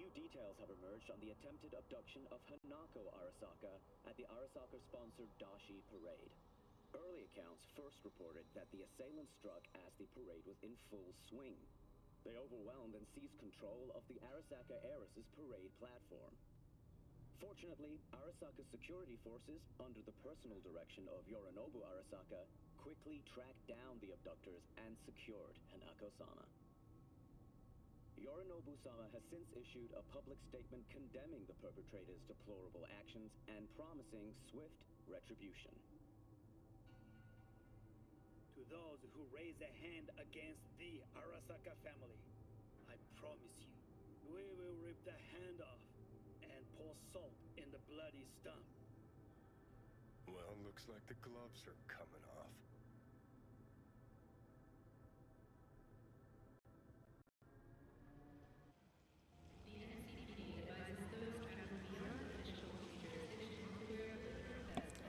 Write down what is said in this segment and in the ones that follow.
New details have emerged on the attempted abduction of Hanako Arasaka at the Arasaka-sponsored Dashi Parade. Early accounts first reported that the assailants struck as the parade was in full swing. They overwhelmed and seized control of the Arasaka heiress's parade platform. Fortunately, Arasaka's security forces, under the personal direction of Yorinobu Arasaka, quickly tracked down the abductors and secured Hanako-sama. Yorinobu-sama has since issued a public statement condemning the perpetrators' deplorable actions and promising swift retribution. To those who raise a hand against the Arasaka family, I promise you, we will rip the hand off and pour salt in the bloody stump. Well, looks like the gloves are coming off.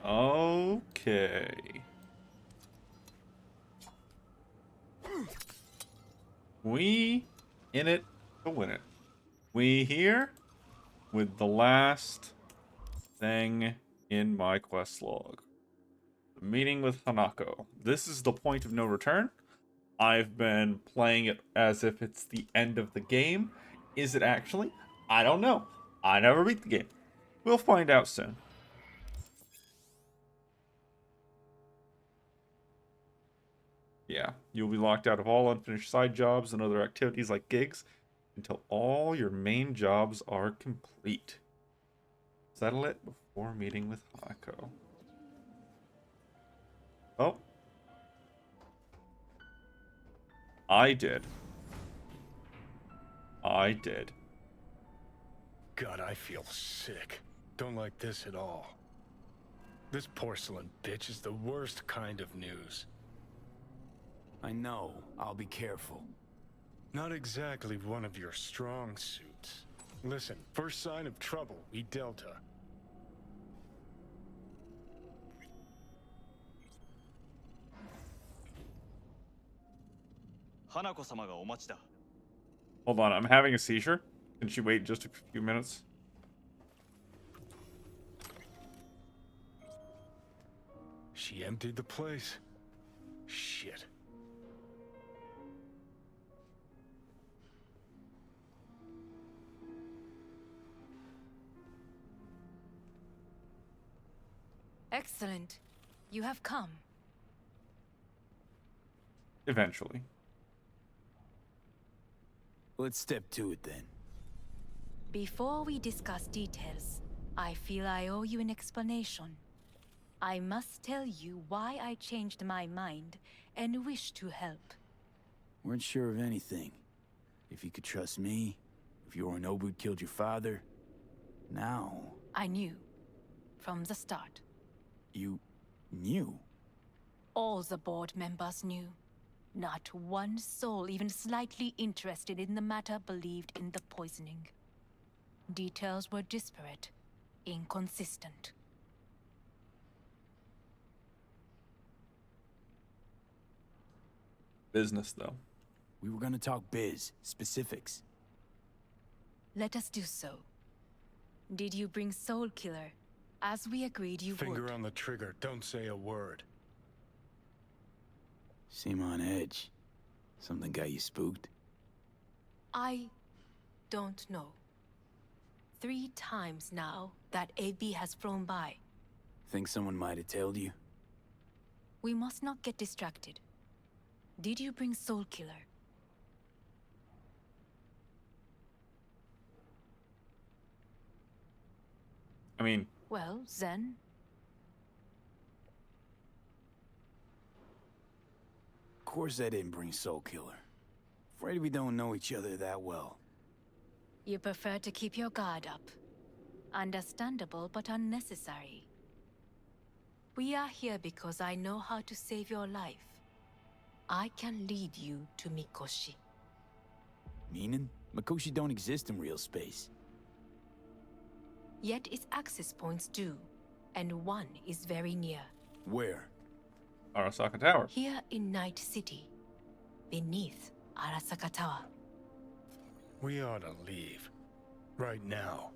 Okay. We in it to win it. We here with the last thing in my quest log. The meeting with Hanako. This is the point of no return. I've been playing it as if it's the end of the game. Is it actually? I don't know. I never beat the game. We'll find out soon. Yeah, you'll be locked out of all unfinished side jobs and other activities like gigs until all your main jobs are complete. Settle it before meeting with Hanako. Oh. I did. God, I feel sick. Don't like this at all. This porcelain bitch is the worst kind of news. I know. I'll be careful. Not exactly one of your strong suits. Listen, first sign of trouble, we Delta. Hanako-sama ga omachi da. Hold on, I'm having a seizure. Can she wait just a few minutes? She emptied the place. Shit. Excellent. You have come. Eventually. Let's step to it then. Before we discuss details, I feel I owe you an explanation. I must tell you why I changed my mind and wish to help. Weren't sure of anything. If you could trust me, if Yorinobu killed your father. Now... I knew. From the start. You... knew? All the board members knew. Not one soul even slightly interested in the matter believed in the poisoning. Details were disparate, inconsistent. Business, though. We were gonna talk biz, specifics. Let us do so. Did you bring Soul Killer, as we agreed you would? Finger on the trigger, don't say a word. Seem on edge. Something got you spooked? I don't know. 3 times now that AB has flown by. Think someone might have told you? We must not get distracted. Did you bring Soul Killer? I mean... Well, then... Of course I didn't bring Soul Killer. Afraid we don't know each other that well. You prefer to keep your guard up. Understandable, but unnecessary. We are here because I know how to save your life. I can lead you to Mikoshi. Meaning? Mikoshi don't exist in real space. Yet its access points do, and one is very near. Where? Arasaka Tower. Here in Night City, beneath Arasaka Tower. We ought to leave. Right now.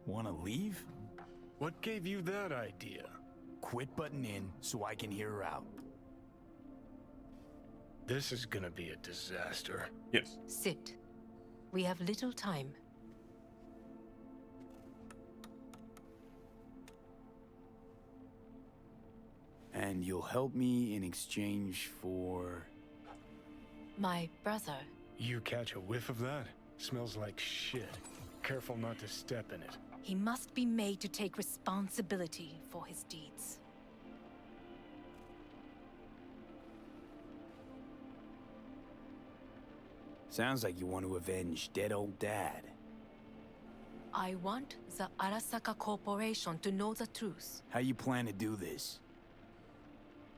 Wanna leave? What gave you that idea? Quit butting in so I can hear her out. This is gonna be a disaster. Yes. Sit. We have little time. And you'll help me in exchange for... My brother. You catch a whiff of that? Smells like shit. Careful not to step in it. He must be made to take responsibility for his deeds. Sounds like you want to avenge dead old dad. I want the Arasaka Corporation to know the truth. How you plan to do this?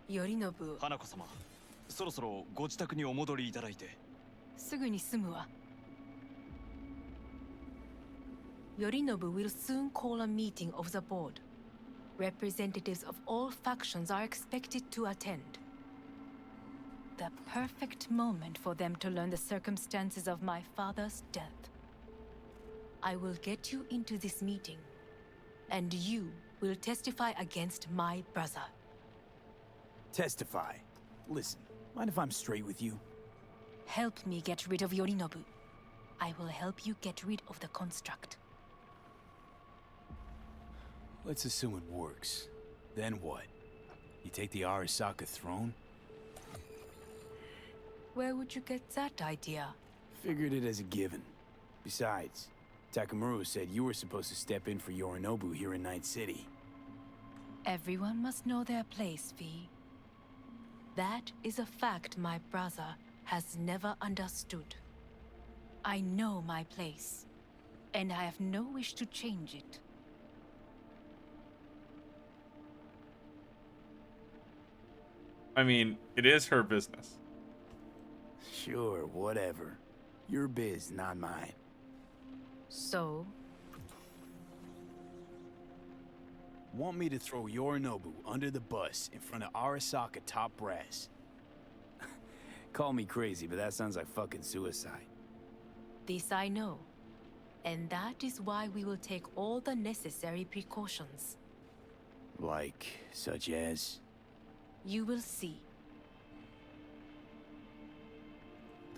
Yorinobu, 花子様そろそろご自宅にお戻りいただいてすぐに済むわ。Yorinobu will soon call a meeting of the board. Representatives of all factions are expected to attend. The perfect moment for them to learn the circumstances of my father's death. I will get you into this meeting, and you will testify against my brother. Testify. Listen, mind if I'm straight with you? Help me get rid of Yorinobu. I will help you get rid of the construct. Let's assume it works. Then what? You take the Arasaka throne? Where would you get that idea? Figured it as a given. Besides, Takamura said you were supposed to step in for Yorinobu here in Night City. Everyone must know their place, V. That is a fact my brother has never understood. I know my place, and I have no wish to change it. I mean, it is her business. Sure, whatever. Your biz, not mine. So, Want me to throw Yorinobu under the bus in front of Arasaka top brass? Call me crazy, but that sounds like fucking suicide. this I know. And that is why we will take all the necessary precautions. Like, such as? You will see.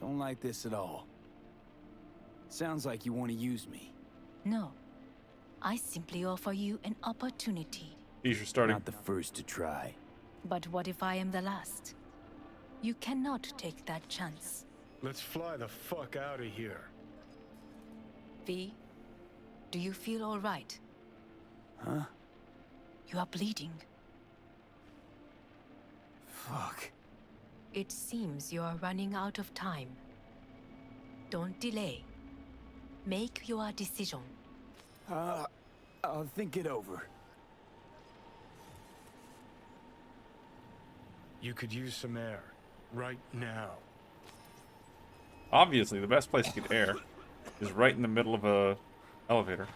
Don't like this at all. Sounds like you want to use me. No. I simply offer you an opportunity. He's your starting. Not the first to try. But what if I am the last? You cannot take that chance. Let's fly the fuck out of here. V, do you feel all right? Huh? You are bleeding. Fuck. It seems you are running out of time. Don't delay. Make your decision. I'll think it over. You could use some air. Right now. Obviously, the best place to get air is right in the middle of a elevator.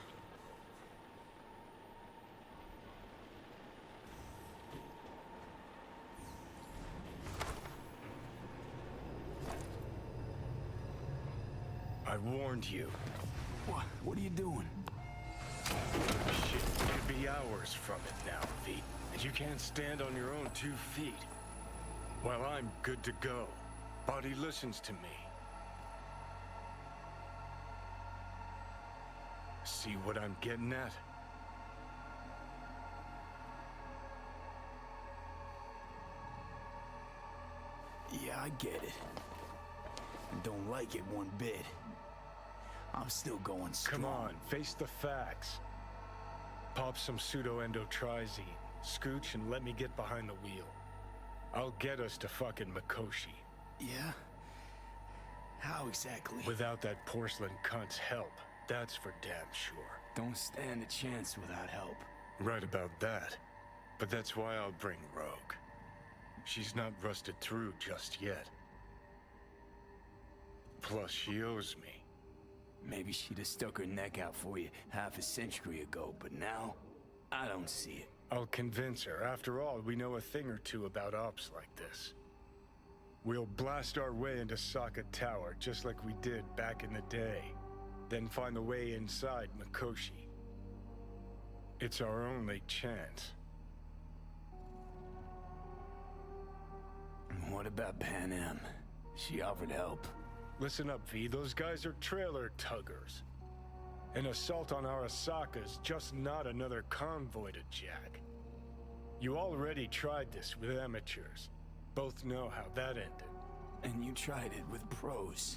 I warned you. What are you doing? Shit, you'd be hours from it now, V. And you can't stand on your own 2 feet. Well, I'm good to go. Body listens to me. See what I'm getting at? Yeah, I get it. I don't like it one bit. I'm still going strong. Come on, face the facts. Pop some pseudo-endotrizine, scooch, and let me get behind the wheel. I'll get us to fucking Mikoshi. Yeah? How exactly? Without that porcelain cunt's help, that's for damn sure. Don't stand a chance without help. Right about that. But that's why I'll bring Rogue. She's not rusted through just yet. Plus, she owes me. Maybe she'd have stuck her neck out for you half a century ago, but now, I don't see it. I'll convince her. After all, we know a thing or two about ops like this. We'll blast our way into Saka Tower, just like we did back in the day. then find the way inside Mikoshi. It's our only chance. What about Pan Am? She offered help. Listen up, V. Those guys are trailer tuggers. An assault on Arasaka's just not another convoy to jack. You already tried this with amateurs. Both know how that ended. And you tried it with pros.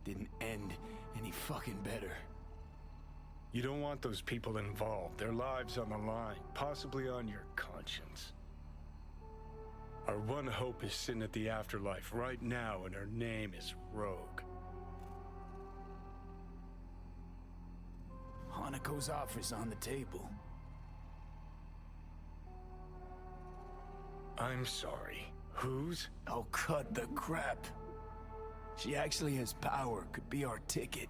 Didn't end any fucking better. You don't want those people involved, their lives on the line, possibly on your conscience. Our one hope is sitting at the afterlife right now, and her name is Rogue. Hanako's offer's on the table. I'm sorry. Whose? Oh, cut the crap. She actually has power, could be our ticket.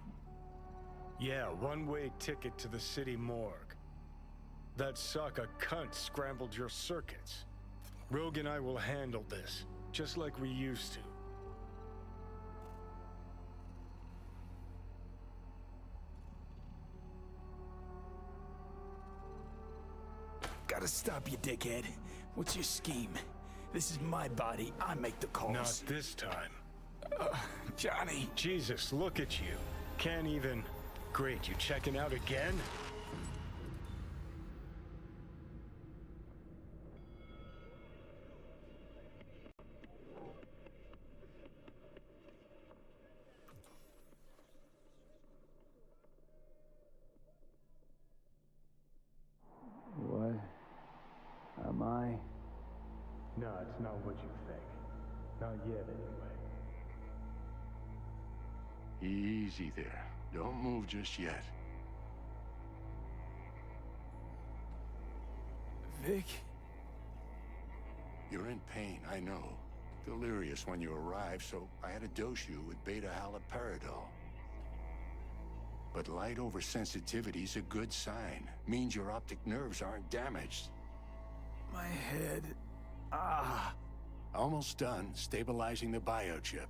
Yeah, one-way ticket to the city morgue. That Saka cunt scrambled your circuits. Rogue and I will handle this, just like we used to. Gotta stop you, dickhead. What's your scheme? This is my body. I make the calls. Not this time. Johnny. Jesus, look at you. Can't even... Great, you checking out again? What? Am I? No, it's not what you think. Not yet, anyway. Easy there. Don't move just yet. Vic? You're in pain, I know. Delirious when you arrived, so I had to dose you with beta-haloperidol. But light oversensitivity's a good sign. Means your optic nerves aren't damaged. My head. Almost done stabilizing the biochip.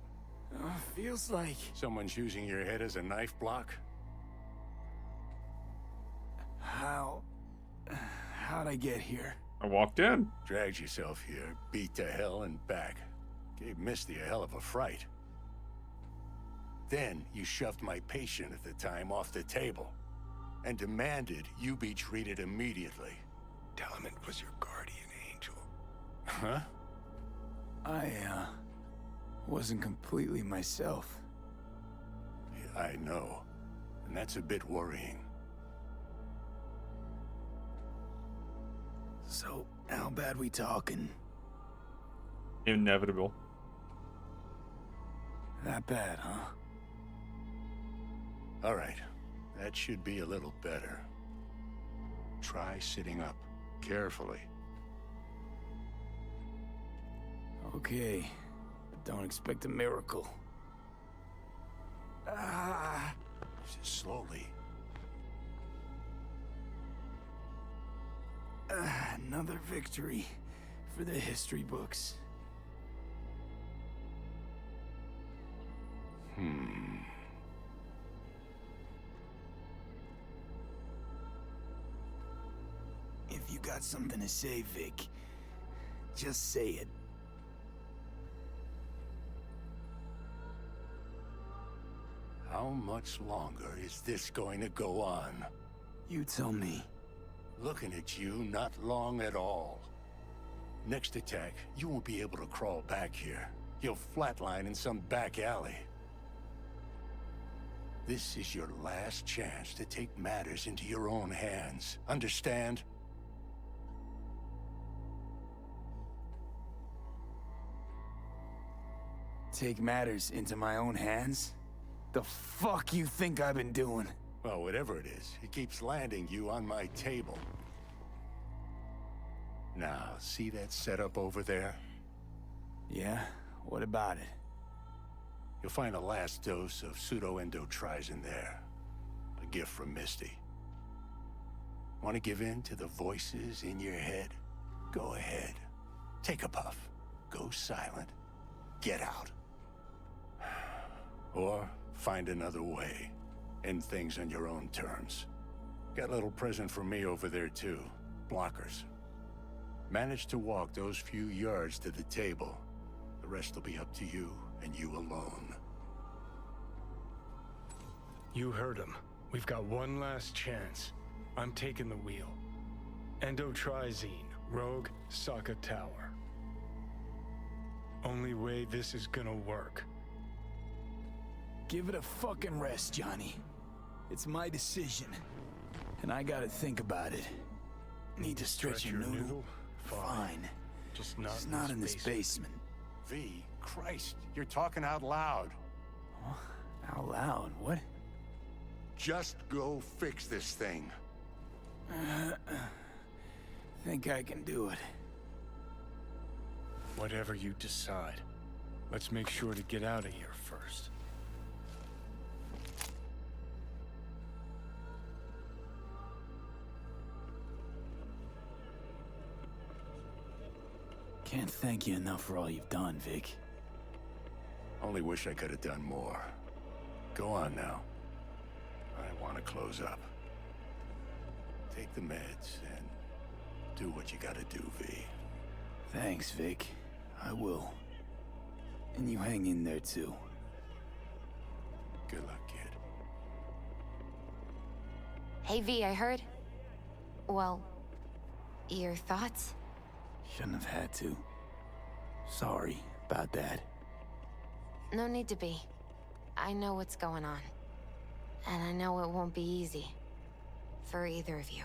Feels like... Someone's using your head as a knife block? How'd I get here? I walked in. Dragged yourself here, beat to hell and back. Gave Misty a hell of a fright. Then you shoved my patient at the time off the table and demanded you be treated immediately. Tell him it was your guardian angel. Huh? I wasn't completely myself. Yeah, I know. And that's a bit worrying. So, how bad we talking? Inevitable. That bad, huh? All right. That should be a little better. Try sitting up. Carefully. Okay. But don't expect a miracle. Just slowly. Another victory for the history books. If you got something to say, Vic, just say it. How much longer is this going to go on? You tell me. Looking at you, not long at all. Next attack, you won't be able to crawl back here. You'll flatline in some back alley. This is your last chance to take matters into your own hands. Understand? Take matters into my own hands? The fuck you think I've been doing? Well, whatever it is, it keeps landing you on my table. Now, see that setup over there? Yeah? What about it? You'll find a last dose of pseudo-endotrizin there. A gift from Misty. Want to give in to the voices in your head? Go ahead. Take a puff. Go silent. Get out. Or find another way. End things on your own terms. Got a little present for me over there, too. Blockers. Manage to walk those few yards to the table. The rest will be up to you, and you alone. You heard him. We've got one last chance. I'm taking the wheel. Endotrizine, Rogue, Saga Tower. Only way this is gonna work. Give it a fucking rest, Johnny. It's my decision. And I gotta think about it. Need to stretch your noodle? Fine. Just not in this basement. V, Christ, you're talking out loud. Huh? Out loud? What? Just go fix this thing. Think I can do it. Whatever you decide. Let's make sure to get out of here first. Can't thank you enough for all you've done, Vic. Only wish I could have done more. Go on now. I want to close up. Take the meds and do what you gotta do, V. Thanks, Vic. I will. And you hang in there, too. Good luck, kid. Hey, V, I heard... Well... Your thoughts? Shouldn't have had to. Sorry about that. No need to be. I know what's going on. And I know it won't be easy. For either of you.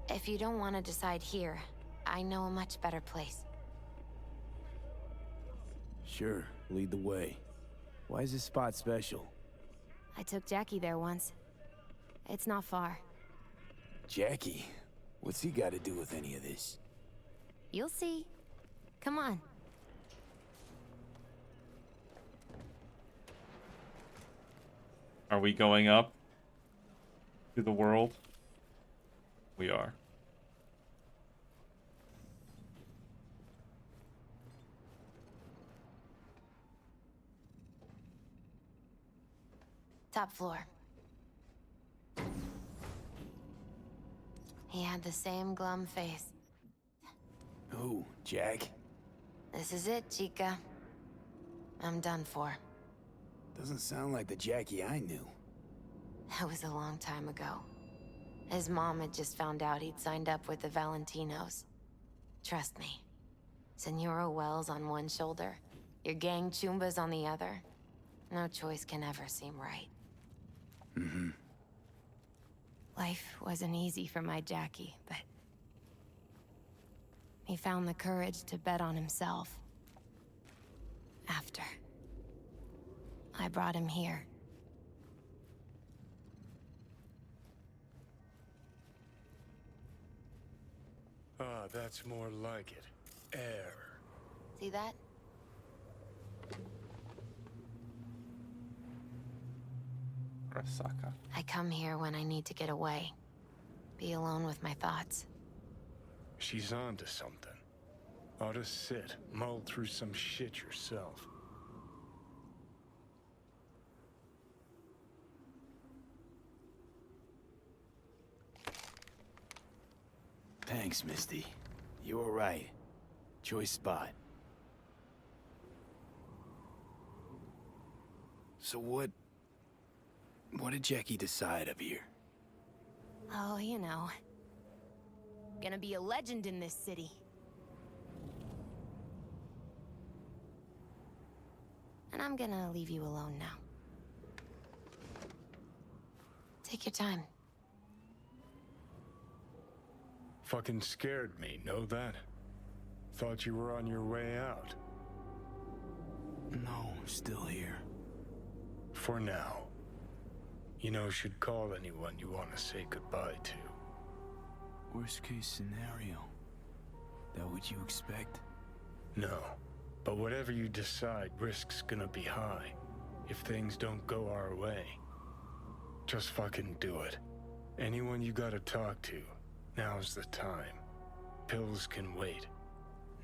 If you don't want to decide here, I know a much better place. Sure, lead the way. Why is this spot special? I took Jackie there once. It's not far. Jackie? What's he got to do with any of this? You'll see. Come on. Are we going up to the world? We are. Top floor. He had the same glum face. Who, Jack? This is it, Chica. I'm done for. Doesn't sound like the Jackie I knew. That was a long time ago. His mom had just found out he'd signed up with the Valentinos. Trust me. Senora Wells on one shoulder, your gang Chumbas on the other. No choice can ever seem right. Mm-hmm. Life wasn't easy for my Jackie, but... he found the courage to bet on himself. After. I brought him here. Ah, that's more like it. Air. See that? Arasaka. I come here when I need to get away. Be alone with my thoughts. She's on to something. Ought to sit, mull through some shit yourself. Thanks, Misty. You were right. Choice spot. So what did Jackie decide up here? Oh, you know. Gonna be a legend in this city. And I'm gonna leave you alone now. Take your time. Fucking scared me, know that? Thought you were on your way out. No, I'm still here. For now. You know, should call anyone you want to say goodbye to. Worst case scenario. That what you expect? No. But whatever you decide, risk's gonna be high. If things don't go our way. Just fucking do it. Anyone you gotta talk to, now's the time. Pills can wait.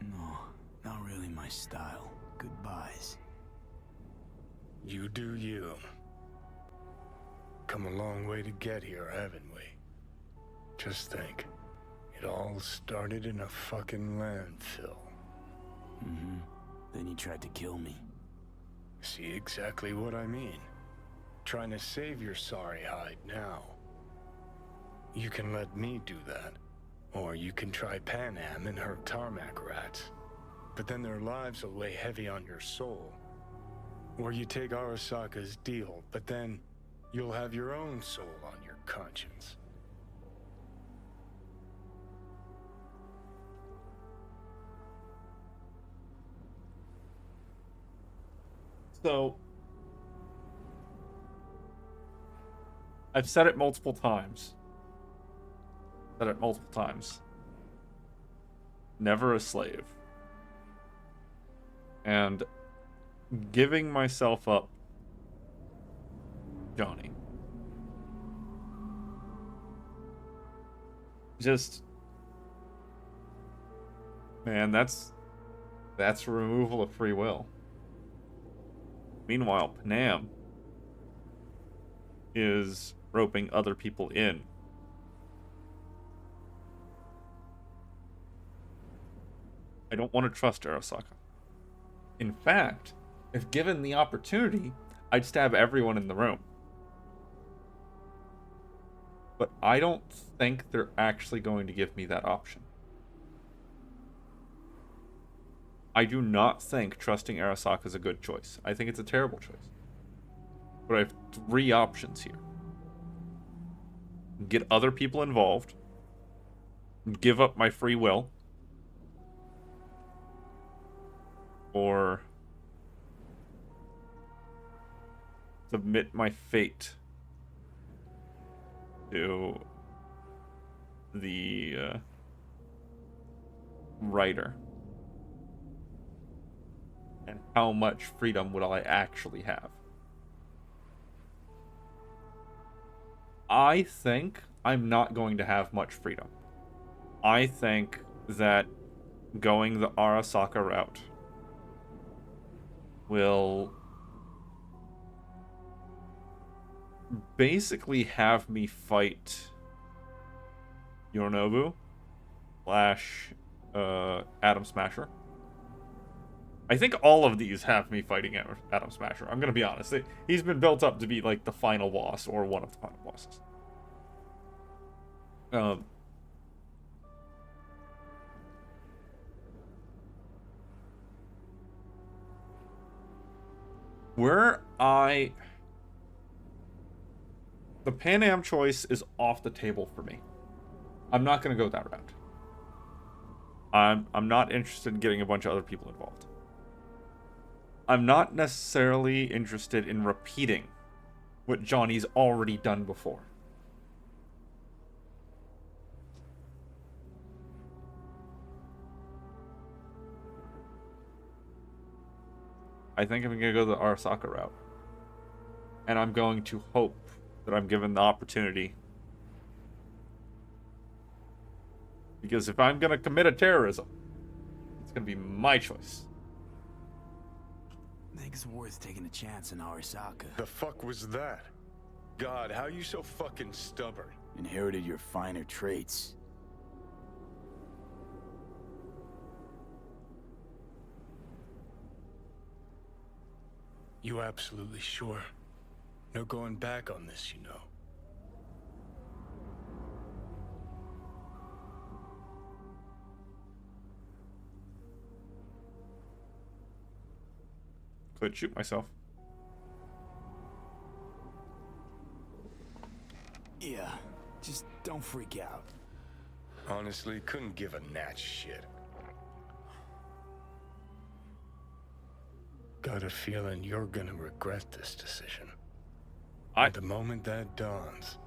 No, not really my style. Goodbyes. You do you. come a long way to get here, haven't we? Just think. It all started in a fucking landfill. Mm-hmm. Then you tried to kill me. See exactly what I mean? Trying to save your sorry hide now. You can let me do that. Or you can try Pan Am and her tarmac rats. But then their lives will weigh heavy on your soul. Or you take Arasaka's deal, but then you'll have your own soul on your conscience. So, I've said it multiple times. Never a slave. And giving myself up, Johnny. Just, man, that's removal of free will. Meanwhile, Panam is roping other people in. I don't want to trust Arasaka. In fact, if given the opportunity, I'd stab everyone in the room. But I don't think they're actually going to give me that option. I do not think trusting Arasaka is a good choice. I think it's a terrible choice. But I have 3 options here. Get other people involved. Give up my free will. Or submit my fate to the writer. And how much freedom would I actually have? I think I'm not going to have much freedom. I think that going the Arasaka route will basically have me fight Yorinobu / Atom Smasher. I think all of these have me fighting Atom Smasher. I'm gonna be honest. He's been built up to be like the final boss or one of the final bosses. The Pan Am choice is off the table for me. I'm not gonna go that route. I'm not interested in getting a bunch of other people involved. I'm not necessarily interested in repeating what Johnny's already done before. I think I'm going to go the Arasaka route. And I'm going to hope that I'm given the opportunity. Because if I'm going to commit a terrorism, it's going to be my choice. I think it's worth taking a chance in Arasaka. The fuck was that? God, how you so fucking stubborn? Inherited your finer traits. You absolutely sure? No going back on this, you know. Could shoot myself. Yeah, just don't freak out. Honestly, couldn't give a gnat's shit. Got a feeling you're gonna regret this decision. At the moment that dawns,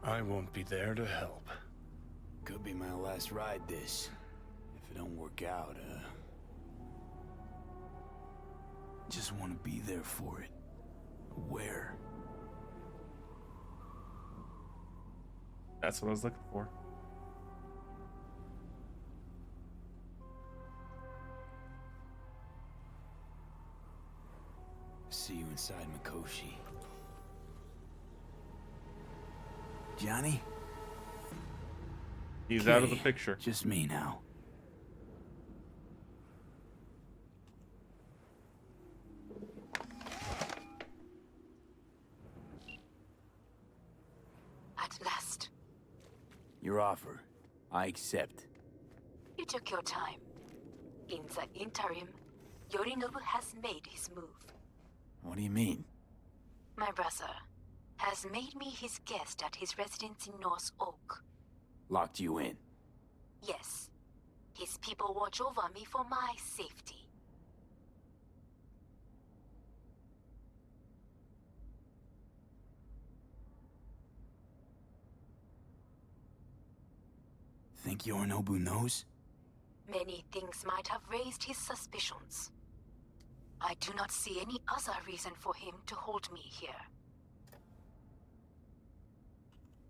I won't be there to help. Could be my last ride this. If it don't work out, just want to be there for it. Where? That's what I was looking for. See you inside Mikoshi. Johnny? He's out of the picture. Just me now. At last. Your offer. I accept. You took your time. In the interim, Yorinobu has made his move. What do you mean? My brother has made me his guest at his residence in North Oak. Locked you in. Yes. His people watch over me for my safety. Think Yorinobu knows? Many things might have raised his suspicions. I do not see any other reason for him to hold me here.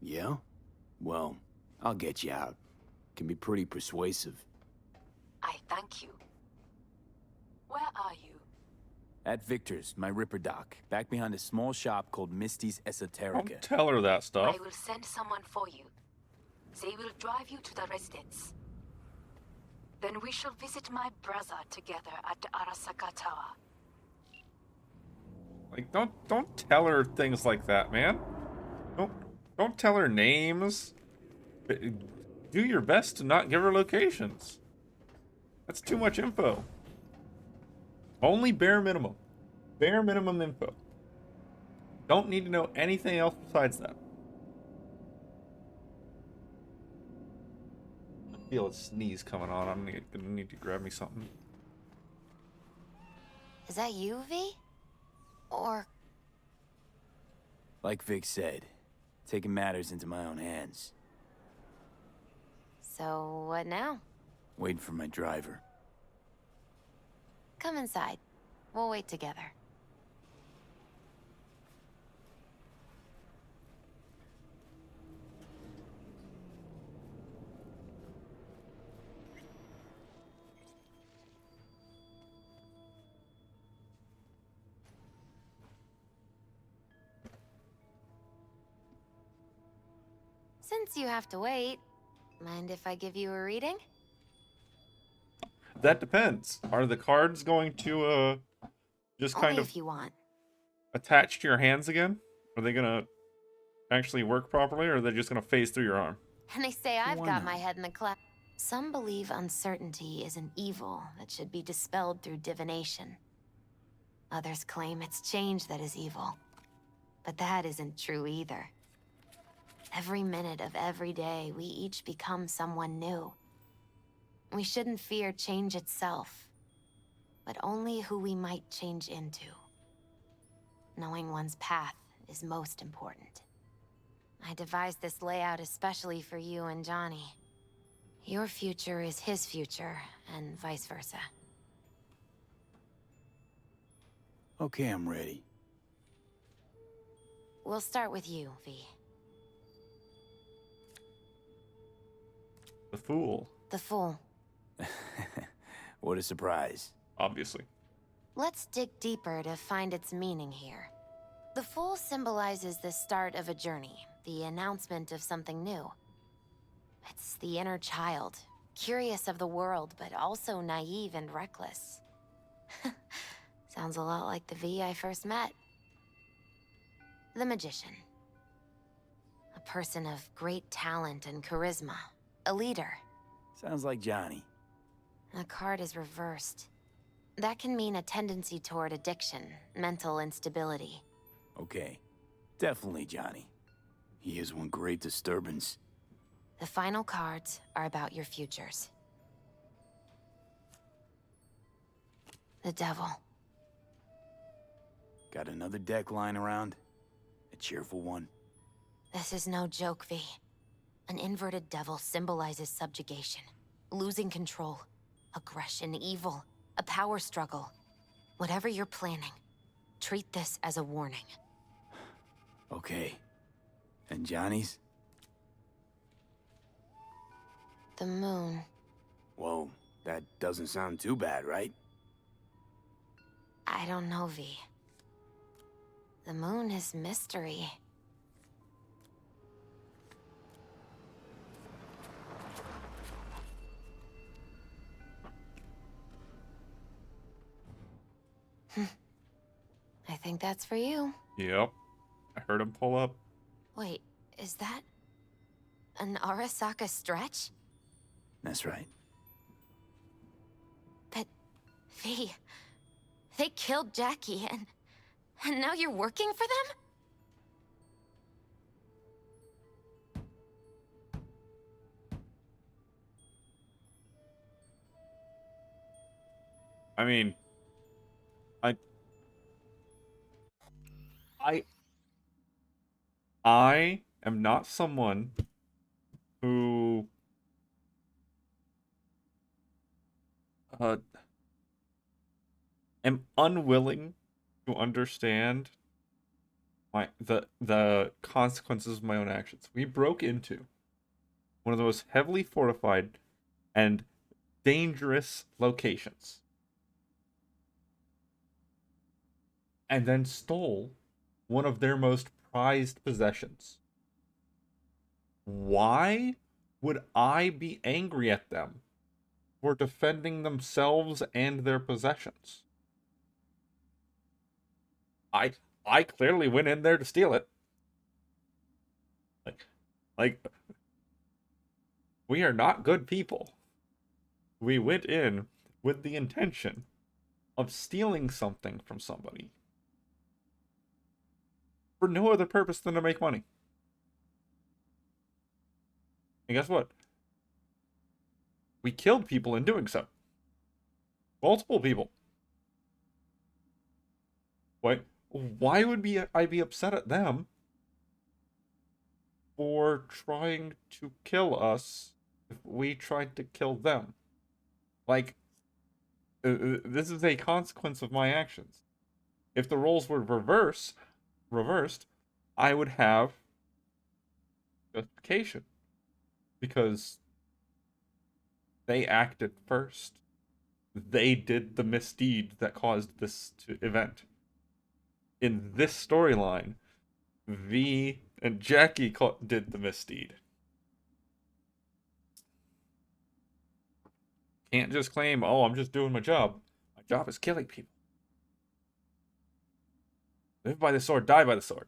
Yeah? Well, I'll get you out. Can be pretty persuasive. I thank you. Where are you? At Victor's, my Ripper Doc, back behind a small shop called Misty's Esoterica. Don't tell her that stuff. I will send someone for you. They will drive you to the residence. Then we shall visit my brother together at the Arasaka Tower. Like, don't tell her things like that, man. Don't tell her names. Do your best to not give her locations. That's too much info. Only bare minimum. Bare minimum info. Don't need to know anything else besides that. I feel a sneeze coming on. I'm gonna need to grab me something. Is that you, V? Or... Like Vic said, taking matters into my own hands. So, what now? Waiting for my driver. Come inside. We'll wait together. Since you have to wait, mind if I give you a reading? That depends. Are the cards going to just kind Only of if you want. attach to your hands again? Are they gonna actually work properly, or are they just gonna phase through your arm? And they say I've Why got not? my head in the cloud. Some believe uncertainty is an evil that should be dispelled through divination. Others claim it's change that is evil. But that isn't true either. Every minute of every day, we each become someone new. We shouldn't fear change itself, but only who we might change into. Knowing one's path is most important. I devised this layout especially for you and Johnny. Your future is his future, and vice versa. Okay, I'm ready. We'll start with you, V. The Fool, The Fool. What a surprise. obviously. Let's dig deeper to find its meaning here. The Fool symbolizes the start of a journey, the announcement of something new. It's the inner child, curious of the world, but also naive and reckless. Sounds a lot like the V I first met. The Magician. A person of great talent and charisma. A leader. Sounds like Johnny. The card is reversed. That can mean a tendency toward addiction, mental instability. Okay. Definitely Johnny. He is one great disturbance. The final cards are about your futures. The Devil. Got another deck lying around? A cheerful one? This is no joke, V. An inverted devil symbolizes subjugation, losing control, aggression, evil, a power struggle. Whatever you're planning, treat this as a warning. Okay. And Johnny's? The Moon. Whoa, that doesn't sound too bad, right? I don't know, V. The Moon is mystery. think that's for you. Yep. I heard him pull up. Wait, is that an Arasaka stretch? That's right. But they killed Jackie and now you're working for them? I mean, I am not someone who am unwilling to understand the consequences of my own actions. We broke into one of the most heavily fortified and dangerous locations, and then stole one of their most prized possessions. Why would I be angry at them for defending themselves and their possessions? I clearly went in there to steal it. Like we are not good people. We went in with the intention of stealing something from somebody for no other purpose than to make money. And guess what? We killed people in doing so. Multiple people. Why would I be upset at them for trying to kill us if we tried to kill them? Like, this is a consequence of my actions. If the roles were reversed, I would have justification because they acted first. They did the misdeed that caused this event. In this storyline, V and Jackie did the misdeed. Can't just claim, oh, I'm just doing my job. My job is killing people. Live by the sword, die by the sword.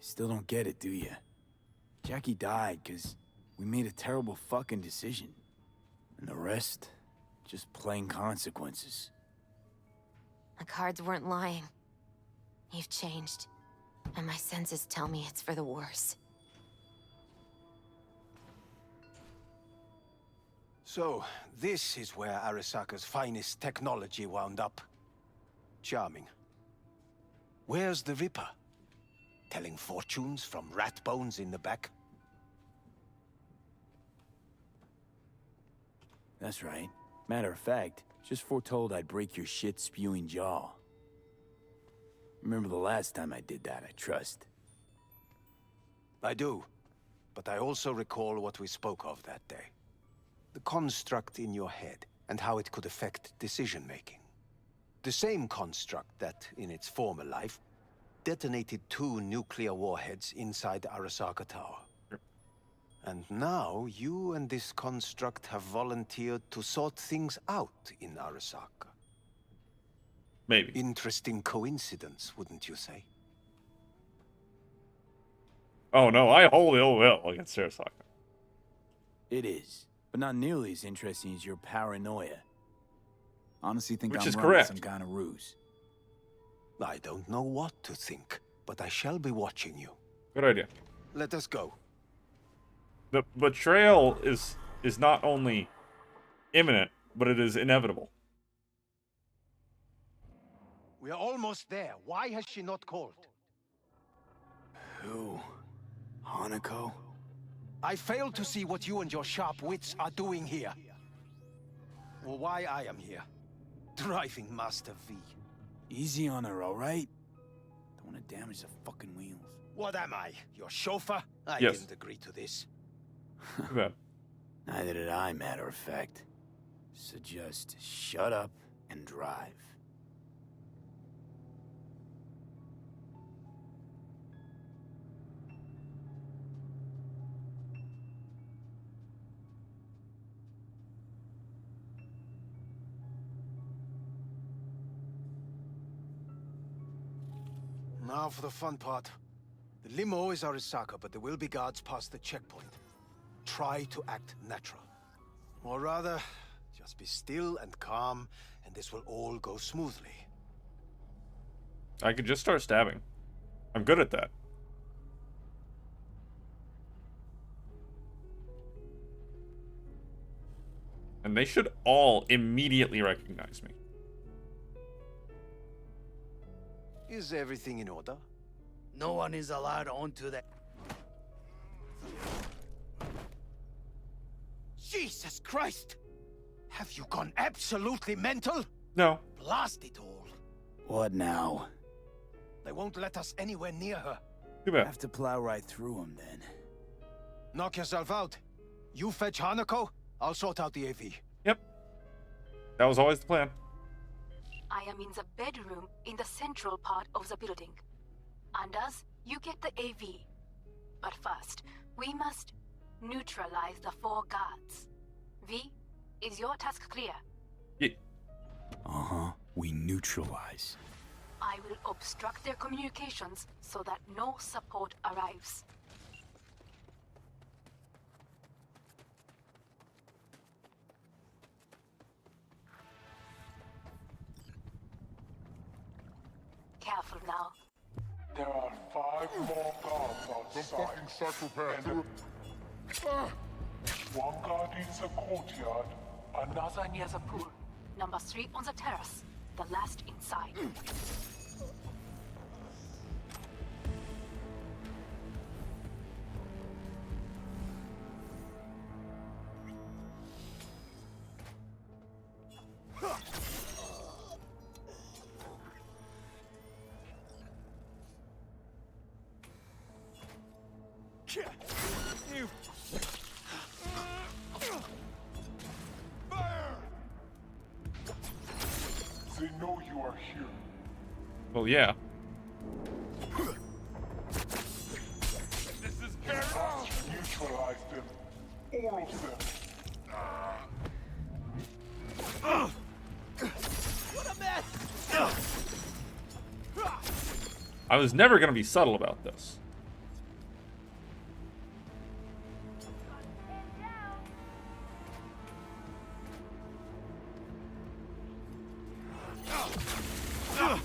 Still don't get it, do you? Jackie died because we made a terrible fucking decision. And the rest, just plain consequences. The cards weren't lying. You've changed. And my senses tell me it's for the worse. So, this is where Arasaka's finest technology wound up. Charming. Where's the Ripper? Telling fortunes from rat bones in the back? That's right. Matter of fact, just foretold I'd break your shit-spewing jaw. Remember the last time I did that, I trust. I do. But I also recall what we spoke of that day. The construct in your head, and how it could affect decision-making. The same construct that, in its former life, detonated 2 nuclear warheads inside the Arasaka Tower. And now, you and this construct have volunteered to sort things out in Arasaka. Maybe. Interesting coincidence, wouldn't you say? Oh no, I hold ill will against Arasaka. It is, but not nearly as interesting as your paranoia. Honestly think Which I'm is running correct. some kind of ruse. I don't know what to think, but I shall be watching you. Good idea. Let us go. The betrayal is not only imminent, but it is inevitable. We are almost there. Why has she not called? Who? Hanako? I fail to see what you and your sharp wits are doing here. Or why I am here. Driving Master V. Easy on her, alright? Don't want to damage the fucking wheels. What am I? Your chauffeur? I Yes. didn't agree to this. Too bad. Neither did I, matter of fact. So just shut up and drive. Now for the fun part. The limo is Arasaka, but there will be guards past the checkpoint. Try to act natural. Or rather, just be still and calm, and this will all go smoothly. I could just start stabbing. I'm good at that. And they should all immediately recognize me. Is everything in order? No one is allowed onto the... Jesus Christ! Have you gone absolutely mental? No. Blast it all. What now? They won't let us anywhere near her. Too bad. Have to plow right through them then. Knock yourself out. You fetch Hanako, I'll sort out the AV. Yep. That was always the plan. I am in the bedroom in the central part of the building. Anders, you get the AV. But first, we must neutralize the 4 guards. V, is your task clear? Yeah. Uh-huh. We neutralize. I will obstruct their communications so that no support arrives. Careful now. There are 5 more guards outside Cyberpunk. One guard in the courtyard, another Near the pool. Number 3 on the terrace. The last inside. They know you are here. Well, yeah. This is chaos! Neutralize them. All of them. What a mess! I was never going to be subtle about this.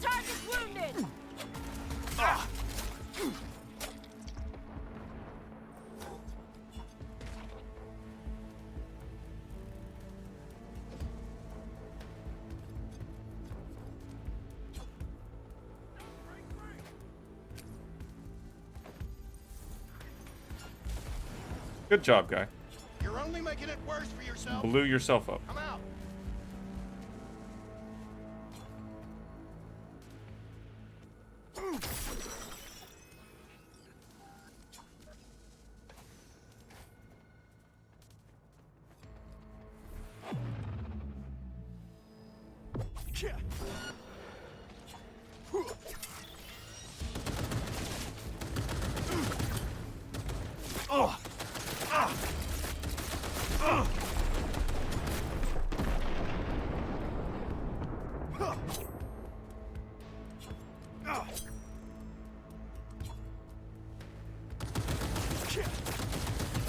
Target wounded! Good job, guy. You're only making it worse for yourself. Blew yourself up. Come out.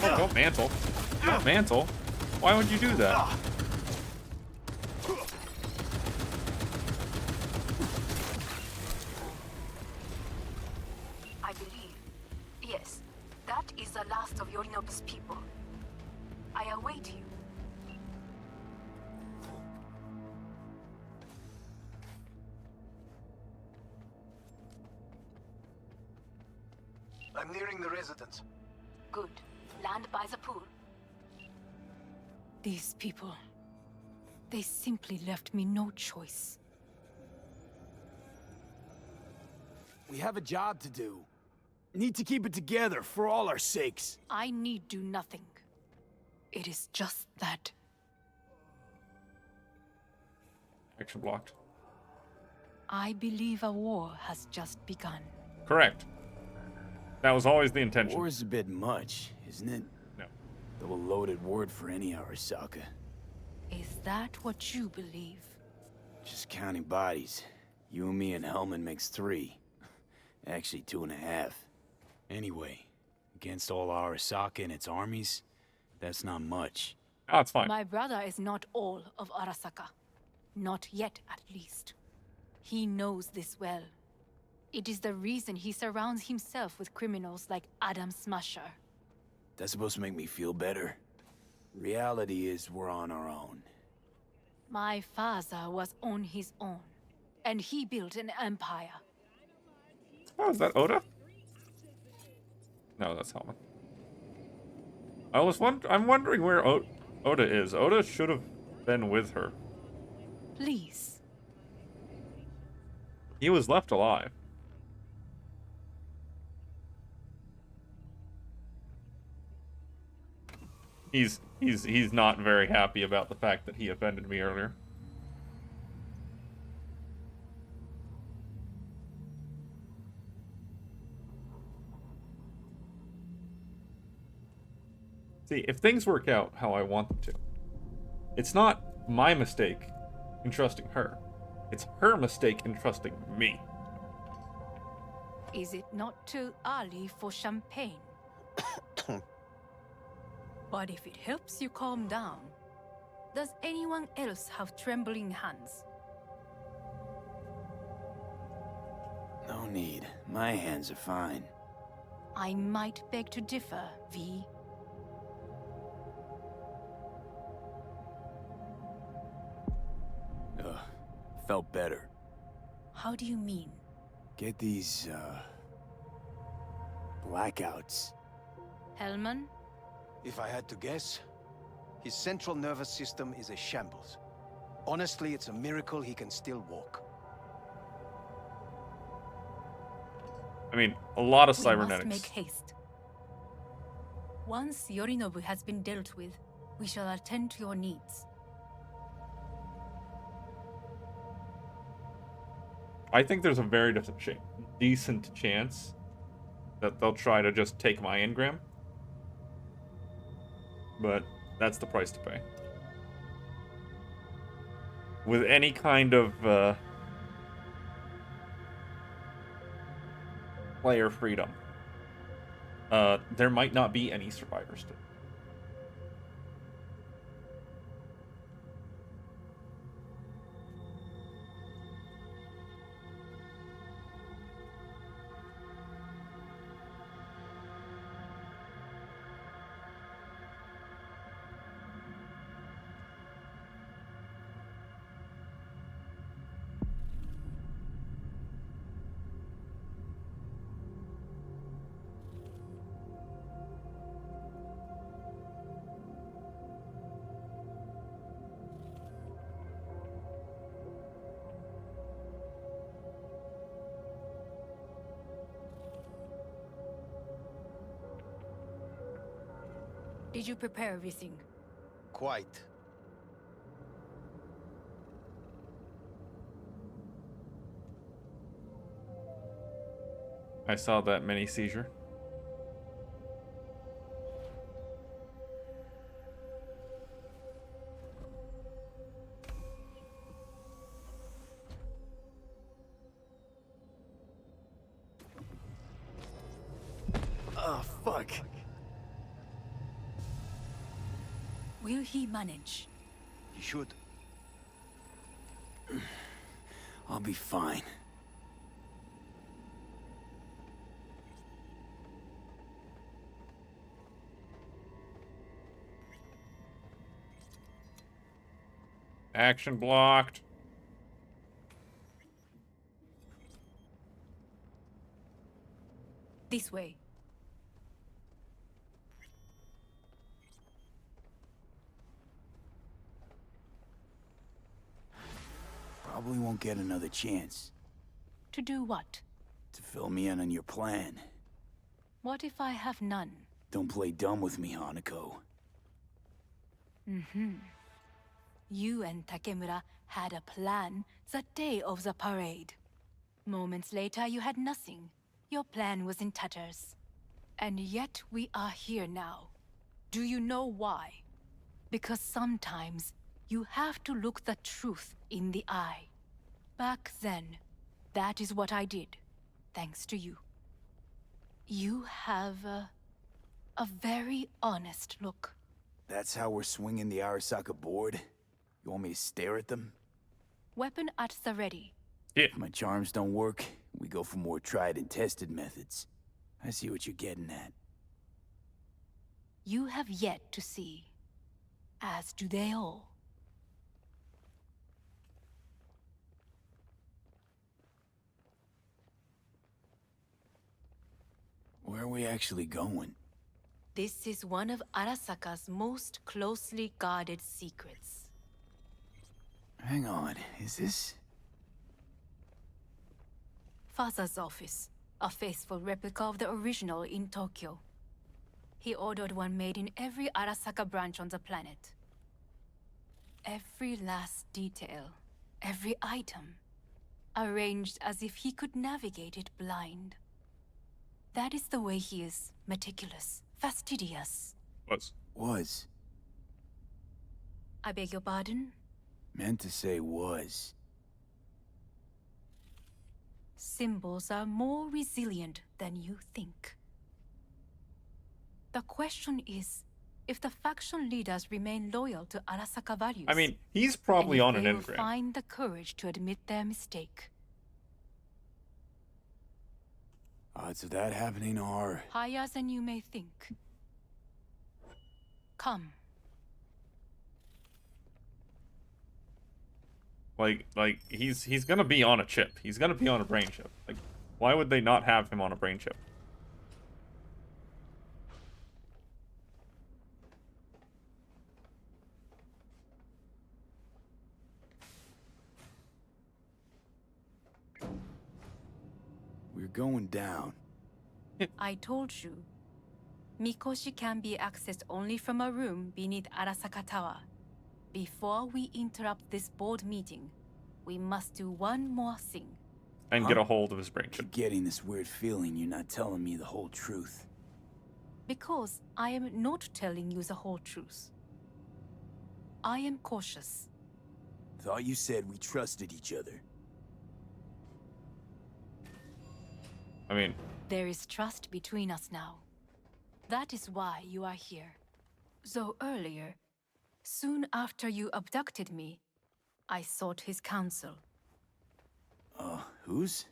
Oh, don't mantle. Don't mantle. Why would you do that? I believe. Yes, that is the last of Yorinobu's people. I await you. I'm nearing the residence. Good. Land by the pool. These people... they simply left me no choice. We have a job to do. Need to keep it together for all our sakes. I need do nothing. It is just that. Action blocked. I believe a war has just begun. Correct. That was always the intention. War is a bit much, isn't it? No. Though a loaded word for any Arasaka. Is that what you believe? Just counting bodies. You and me and Hellman makes 3. Actually, 2.5. Anyway, against all Arasaka and its armies, that's not much. Oh, it's fine. My brother is not all of Arasaka. Not yet, at least. He knows this well. It is the reason he surrounds himself with criminals like Adam Smasher. That's supposed to make me feel better. Reality is we're on our own. My father was on his own, and he built an empire. Oh, is that Oda? No, that's Helmet. I'm wondering where Oda is. Oda should have been with her. Please. He was left alive. He's not very happy about the fact that he offended me earlier. See, if things work out how I want them to, it's not my mistake in trusting her. It's her mistake in trusting me. Is it not too early for champagne? But if it helps you calm down, does anyone else have trembling hands? No need. My hands are fine. I might beg to differ, V. Felt better. How do you mean? Get these, blackouts. Hellman? If I had to guess, his central nervous system is a shambles. Honestly, it's a miracle he can still walk. I mean, a lot of We cybernetics. must make haste. Once Yorinobu has been dealt with, we shall attend to your needs. I think there's a very decent chance that they'll try to just take my engram. But that's the price to pay. With any kind of player freedom, there might not be any survivors to. Did you prepare everything? Quite. I saw that mini seizure. Oh, fuck. Will he manage? He should. I'll be fine. Action blocked. This way. Probably won't get another chance. To do what? To fill me in on your plan. What if I have none? Don't play dumb with me, Hanako. You and Takemura had a plan the day of the parade. Moments later, you had nothing. Your plan was in tatters. And yet we are here now. Do you know why? Because sometimes you have to look the truth in the eye. Back then, that is what I did. thanks to you. You have a very honest look. That's how we're swinging the Arasaka board? You want me to stare at them? Weapon at the ready. Yeah. If my charms don't work, we go for more tried and tested methods. I see what you're getting at. You have yet to see, as do they all. Where are we actually going? This is one of Arasaka's most closely guarded secrets. Hang on, is this... Father's office, a faithful replica of the original in Tokyo. He ordered one made in every Arasaka branch on the planet. Every last detail, every item, arranged as if he could navigate it blind. That is the way he is, meticulous, fastidious. Was. I beg your pardon? Meant to say was. Symbols are more resilient than you think. The question is, if the faction leaders remain loyal to Arasaka values... I mean, he's probably on an they will engram. find the courage to admit their mistake. Odds of that happening are... higher than you may think. Come. Like he's gonna be on a chip. He's gonna be on a brain chip. Like, why would they not have him on a brain chip? We're going down. I told you. Mikoshi can be accessed only from a room beneath Arasaka Tower. Before we interrupt this board meeting, we must do one more thing. And get a hold of his brain I'm chip. getting this weird feeling you're not telling me the whole truth. Because I am not telling you the whole truth. I am cautious. Thought you said we trusted each other. I mean... There is trust between us now. That is why you are here. Though earlier, soon after you abducted me, I sought his counsel. Whose?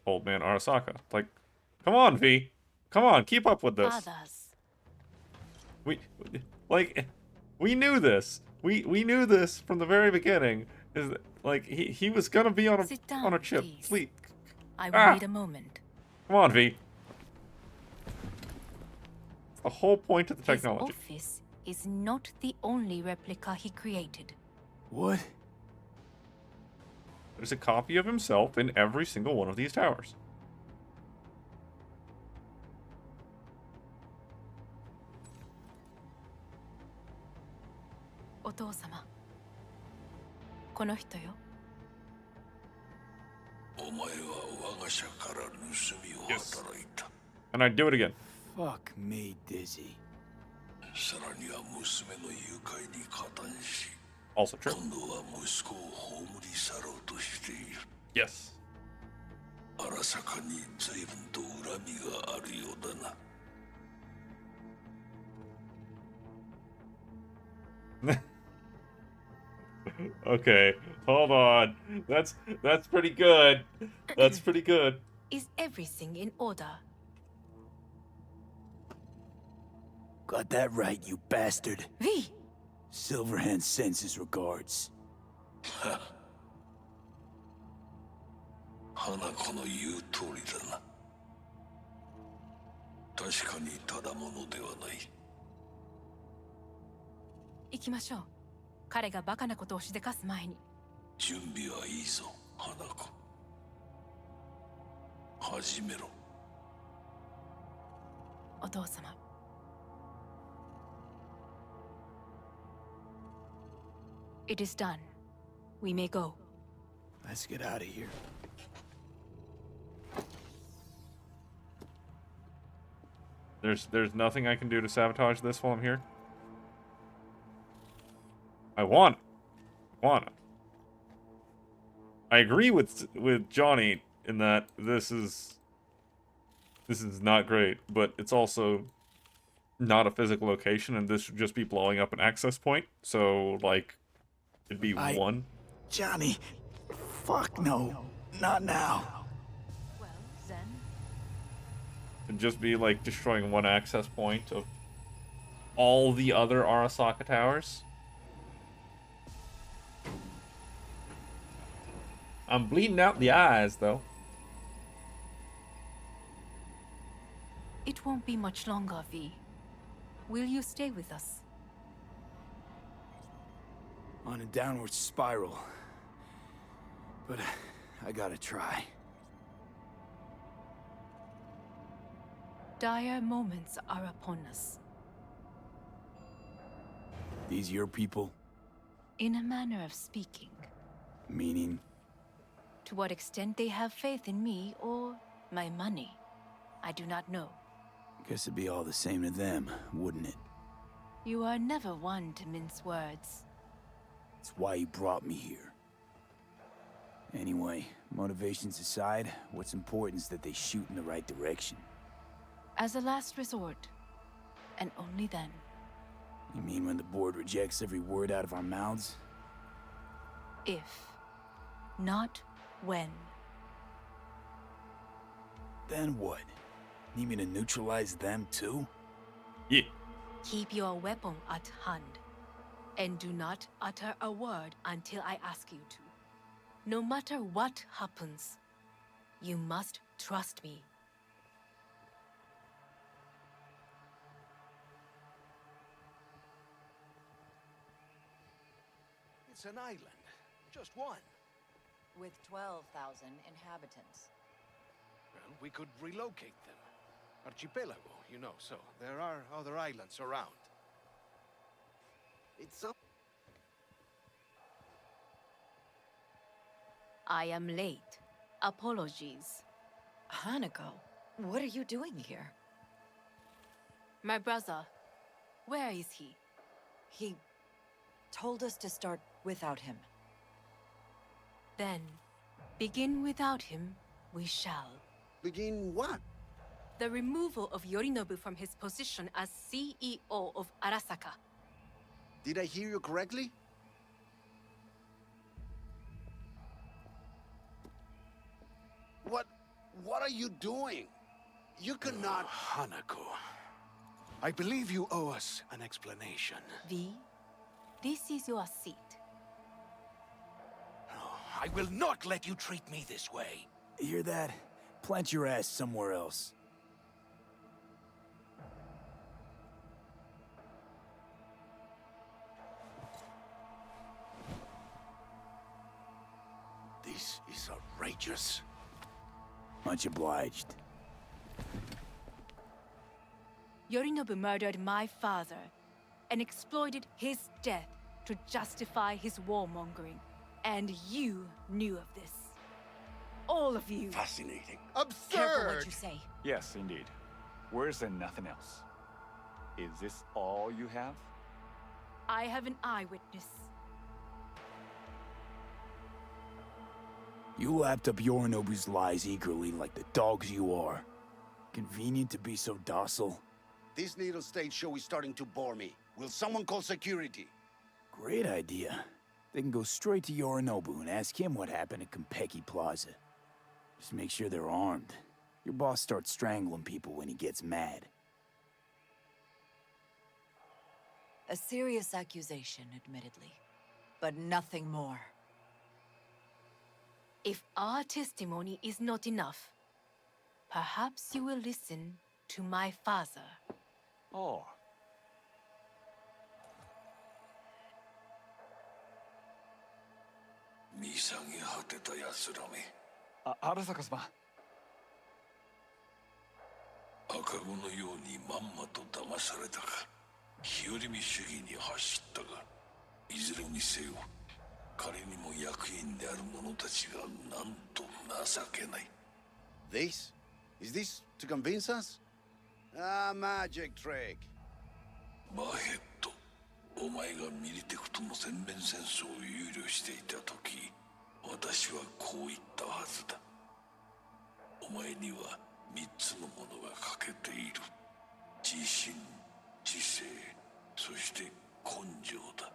Old man Arasaka. Like, come on, V. Come on, keep up with this. Others. We knew this. We knew this from the very beginning. Is that, like, he was gonna be on Sit down, on a chip. please. Please. I will need a moment. Come on, V. It's the whole point of the His technology. office is not the only replica he created. What? There's a copy of himself in every single one of these towers. Otou-sama. この人よ。Yes. And I'd do it again. Fuck me, Dizzy. Also true. Yes. Okay, hold on. That's pretty good. That's pretty good. Is everything in order? Got that right, you bastard. V! Silverhand sends his regards. 花子の言う通りだな。確かにただものではない。行きましょう。彼がバカなことをしでかす前に。準備はいいぞ、花子。始めろ。お父様。It is done. We may go. Let's get out of here. There's nothing I can do to sabotage this while I'm here. I want it. I agree with Johnny in that this is not great, but it's also not a physical location, and this would just be blowing up an access point. So, like, it'd be one. Johnny, fuck no, not now. Well, then. It'd just be like destroying one access point of all the other Arasaka towers. I'm bleeding out the eyes, though. It won't be much longer, V. Will you stay with us? On a downward spiral. But I gotta try. Dire moments are upon us. These your people? In a manner of speaking. Meaning? To what extent they have faith in me or my money, I do not know. Guess it'd be all the same to them, wouldn't it? You are never one to mince words. It's why you brought me here. Anyway, motivations aside, what's important is that they shoot in the right direction. As a last resort, and only then. You mean when the board rejects every word out of our mouths? If, not when. Then what? Need me to neutralize them too? Yeah. Keep your weapon at hand, and do not utter a word until I ask you to. No matter what happens, you must trust me. It's an island. Just one. With 12,000 inhabitants. Well, we could relocate them. Archipelago, you know, so there are other islands around. It's up. I am late. Apologies. Hanako, what are you doing here? My brother, where is he? He told us to start without him. Then, begin without him, we shall. Begin what? The removal of Yorinobu from his position as CEO of Arasaka. Did I hear you correctly? What are you doing? You cannot... Hanako, I believe you owe us an explanation. V, this is your seat. I will not let you treat me this way. Hear that? Plant your ass somewhere else. This is outrageous. Much obliged. Yorinobu murdered my father and exploited his death to justify his warmongering. And you knew of this. All of you. Fascinating. Absurd! Careful what you say. Yes, indeed. Worse than nothing else. Is this all you have? I have an eyewitness. You lapped up Yorinobu's lies eagerly like the dogs you are. Convenient to be so docile. This little stage show is starting to bore me. Will someone call security? Great idea. They can go straight to Yorinobu and ask him what happened at Konpeki Plaza. Just make sure they're armed. Your boss starts strangling people when he gets mad. A serious accusation, admittedly. But nothing more. If our testimony is not enough, perhaps you will listen to my father. Oh. Arasaka様。赤子のようにまんまと騙されたか、日和見主義に走ったが、いずれにせよ、彼にも役員である者たちがなんと情けない。This? Is this to convince us? Ah, magic trick. バヘッド、お前がミリテクとの全面戦争を憂慮していたとき、私はこう言ったはずだ。お前には3つのものが欠けている。自信、知性、そして根性だ。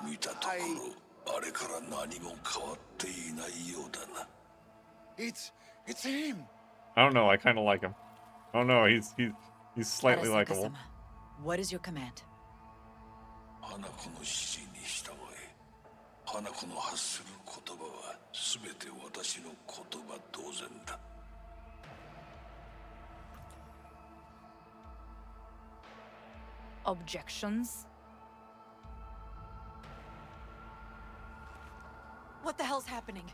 見たところ、あれから何も変わっていないようだな。It's him. I don't know. I kind of like him. I don't know. He's slightly likable. What is your command? 花子の指示に従え。花子の発する言葉は全て私の言葉同然だ。Objections? What the hell's happening?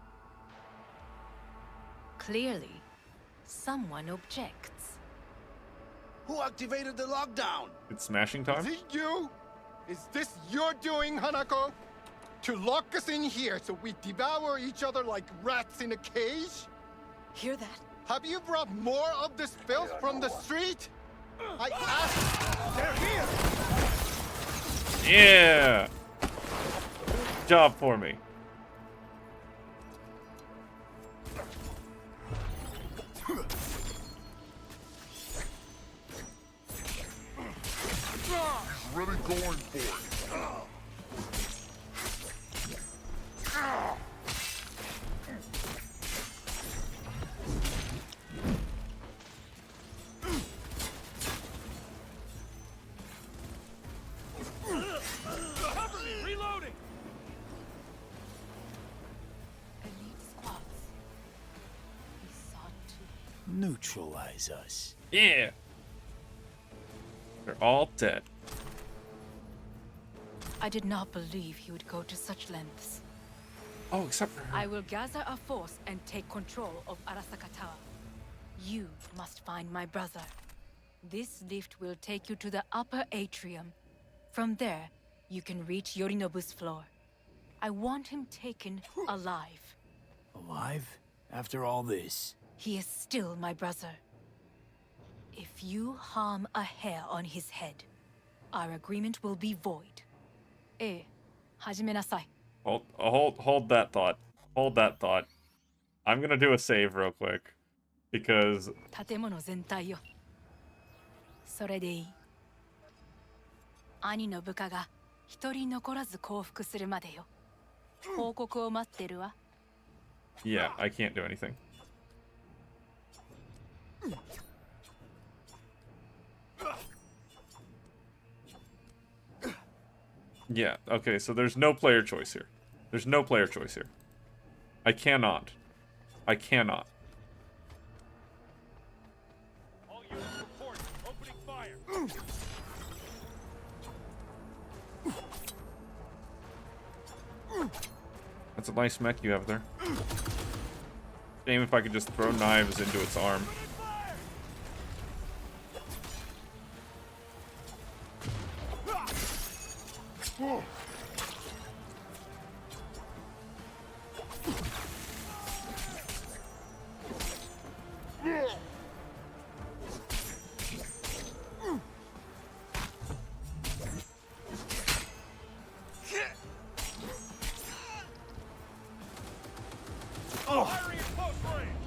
Clearly, someone objects. Who activated the lockdown? It's smashing time? Is it you? Is this your doing, Hanako? To lock us in here so we devour each other like rats in a cage? Hear that? Have you brought more of this filth from the street? I asked. They're here! Yeah! Good job for me. He's really going for it. Reloading! Elite squads. He sought to Neutralize us. Yeah! They're all dead. I did not believe he would go to such lengths. Oh, except for her. I will gather a force and take control of Arasaka Tower. You must find my brother. This lift will take you to the upper atrium. From there, you can reach Yorinobu's floor. I want him taken alive. Alive? After all this? He is still my brother. If you harm a hair on his head, our agreement will be void. Hajime nasai. Hold that thought. Hold that thought. I'm gonna do a save real quick. Because... 建物全体よ。それでいい。兄の部下が一人残らず降伏するまでよ。報告を待ってるわ。Yeah, I can't do anything. Yeah, okay, so there's no player choice here. There's no player choice here. I cannot. I cannot. All units report. Opening fire. That's a nice mech you have there. Shame if I could just throw knives into its arm. Firing at close range.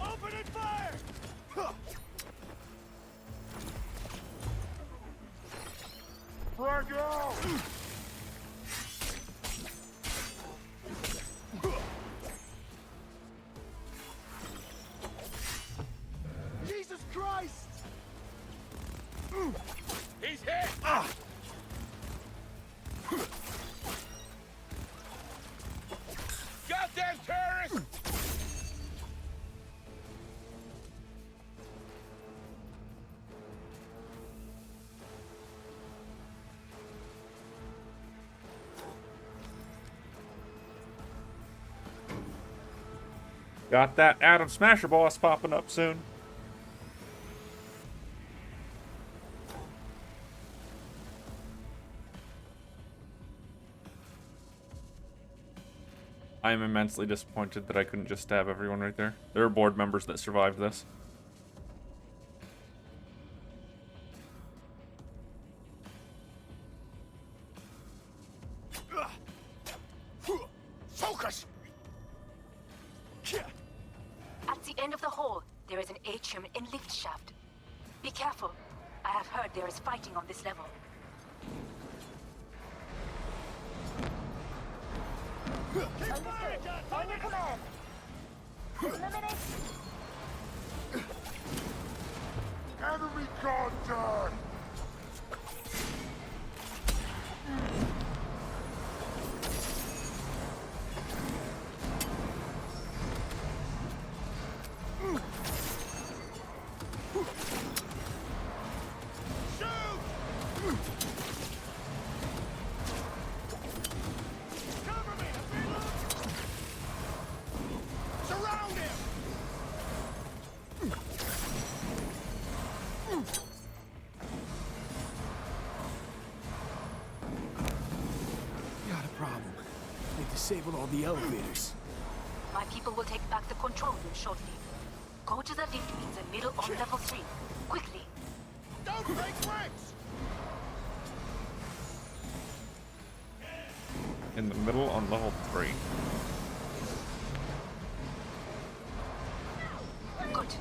Opening fire! Frag out! Jesus Christ! He's hit! Goddamn terrorist! Got that Adam Smasher boss popping up soon. I am immensely disappointed that I couldn't just stab everyone right there. There are board members that survived this. Focus! At the end of the hall, there is an atrium and lift shaft. Be careful. I have heard there is fighting on this level. Understood. On your command. Eliminate. Enemy contact! Disabled all the elevators. My people will take back the control room shortly. Go to the lift in the middle on level 3. Quickly. Don't break bricks! In the middle on level 3. Good.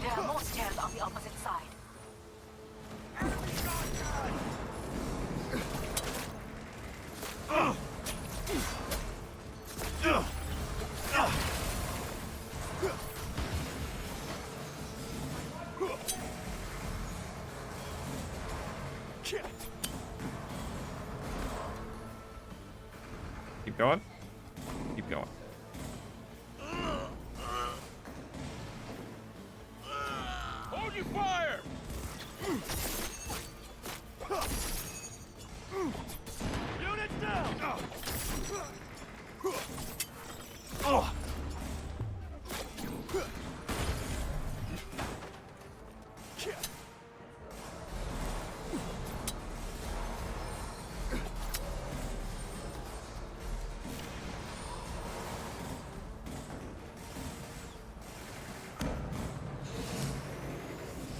There are more stairs on the opposite side. Keep going. Keep going. Hold your fire! Units down!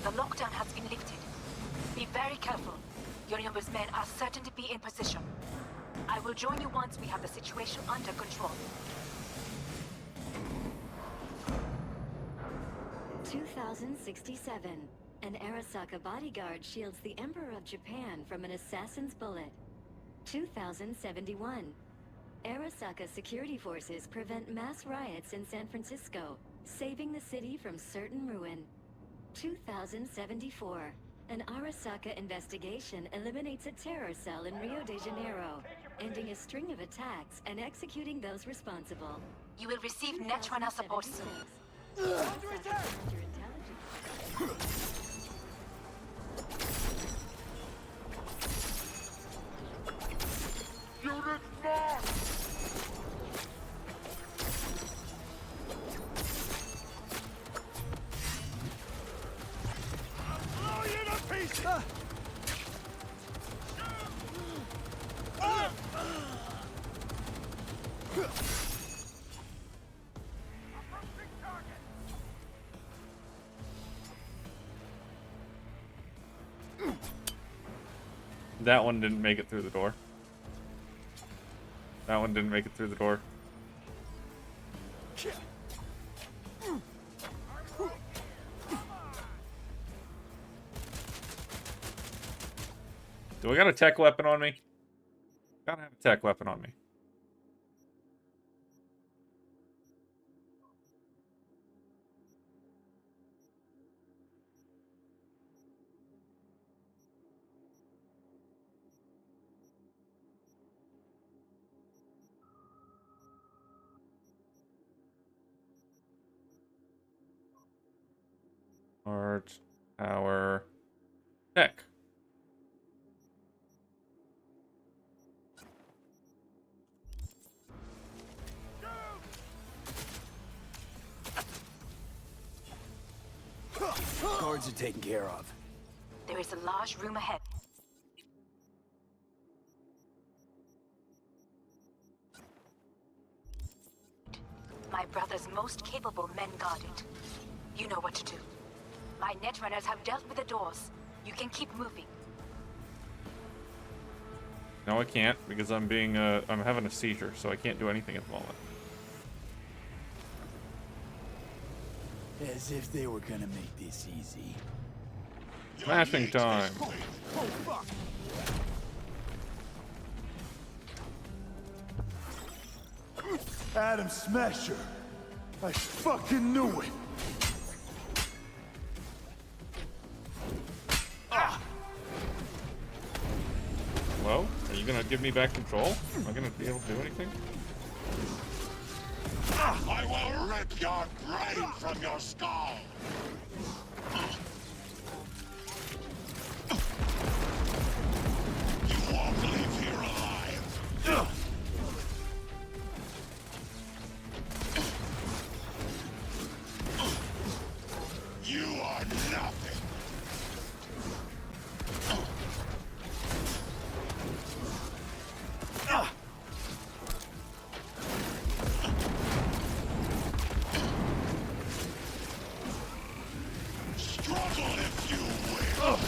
The lockdown has been lifted. Be very careful. Yorinobu's men are certain to be in position. I will join you once we have the situation under control. 2067. An Arasaka bodyguard shields the Emperor of Japan from an assassin's bullet. 2071. Arasaka security forces prevent mass riots in San Francisco, saving the city from certain ruin. 2074. An Arasaka investigation eliminates a terror cell in Rio de Janeiro, ending a string of attacks and executing those responsible. You will receive Netrunner support soon. Unit march! Blow you to pieces! That one didn't make it through the door. That one didn't make it through the door. Do I got a tech weapon on me? Gotta have a tech weapon on me. Art, power, tech. Guards are taken care of. There is a large room ahead. My brother's most capable men guard it. You know what to do. My netrunners have dealt with the doors. You can keep moving. No, I can't, because I'm having a seizure, so I can't do anything at the moment. As if they were gonna make this easy. Smashing time. Oh, fuck! Adam Smasher! I fucking knew it! Well, are you gonna give me back control? Am I gonna be able to do anything? I will rip your brain from your skull! You won't leave here alive! You are nothing! Struggle if you will!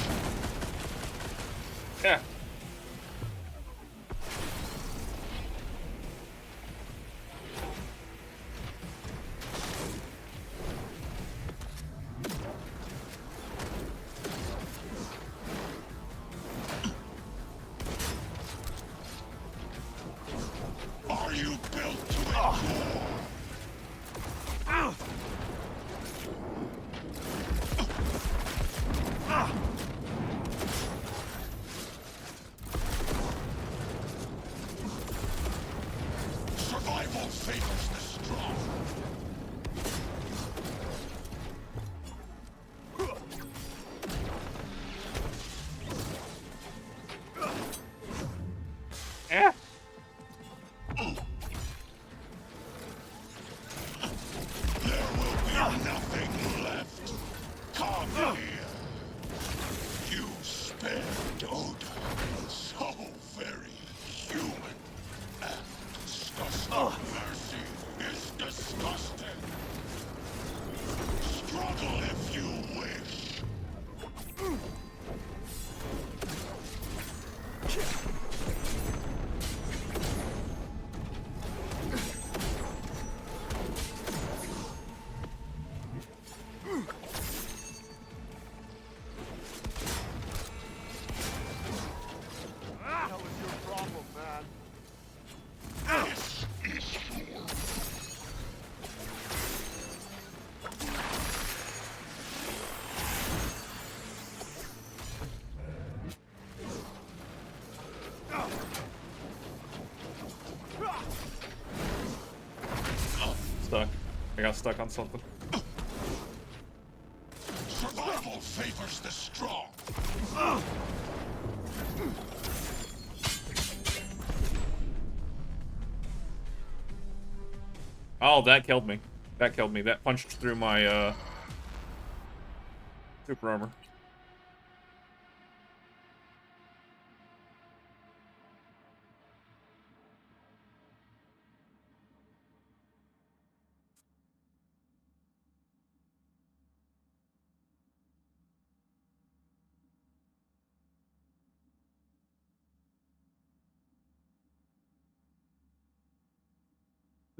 Yeah. Are you built to endure? Survival favors the strong. Yeah. There will be nothing left. Come here. You spared Oda. So very human and disgusting. Mercy is disgusting. Struggle if you wish. What is your problem, man? This is your Stuck. I got stuck on something. survival favors the strong. Oh, that killed me. That killed me. That punched through my, super armor.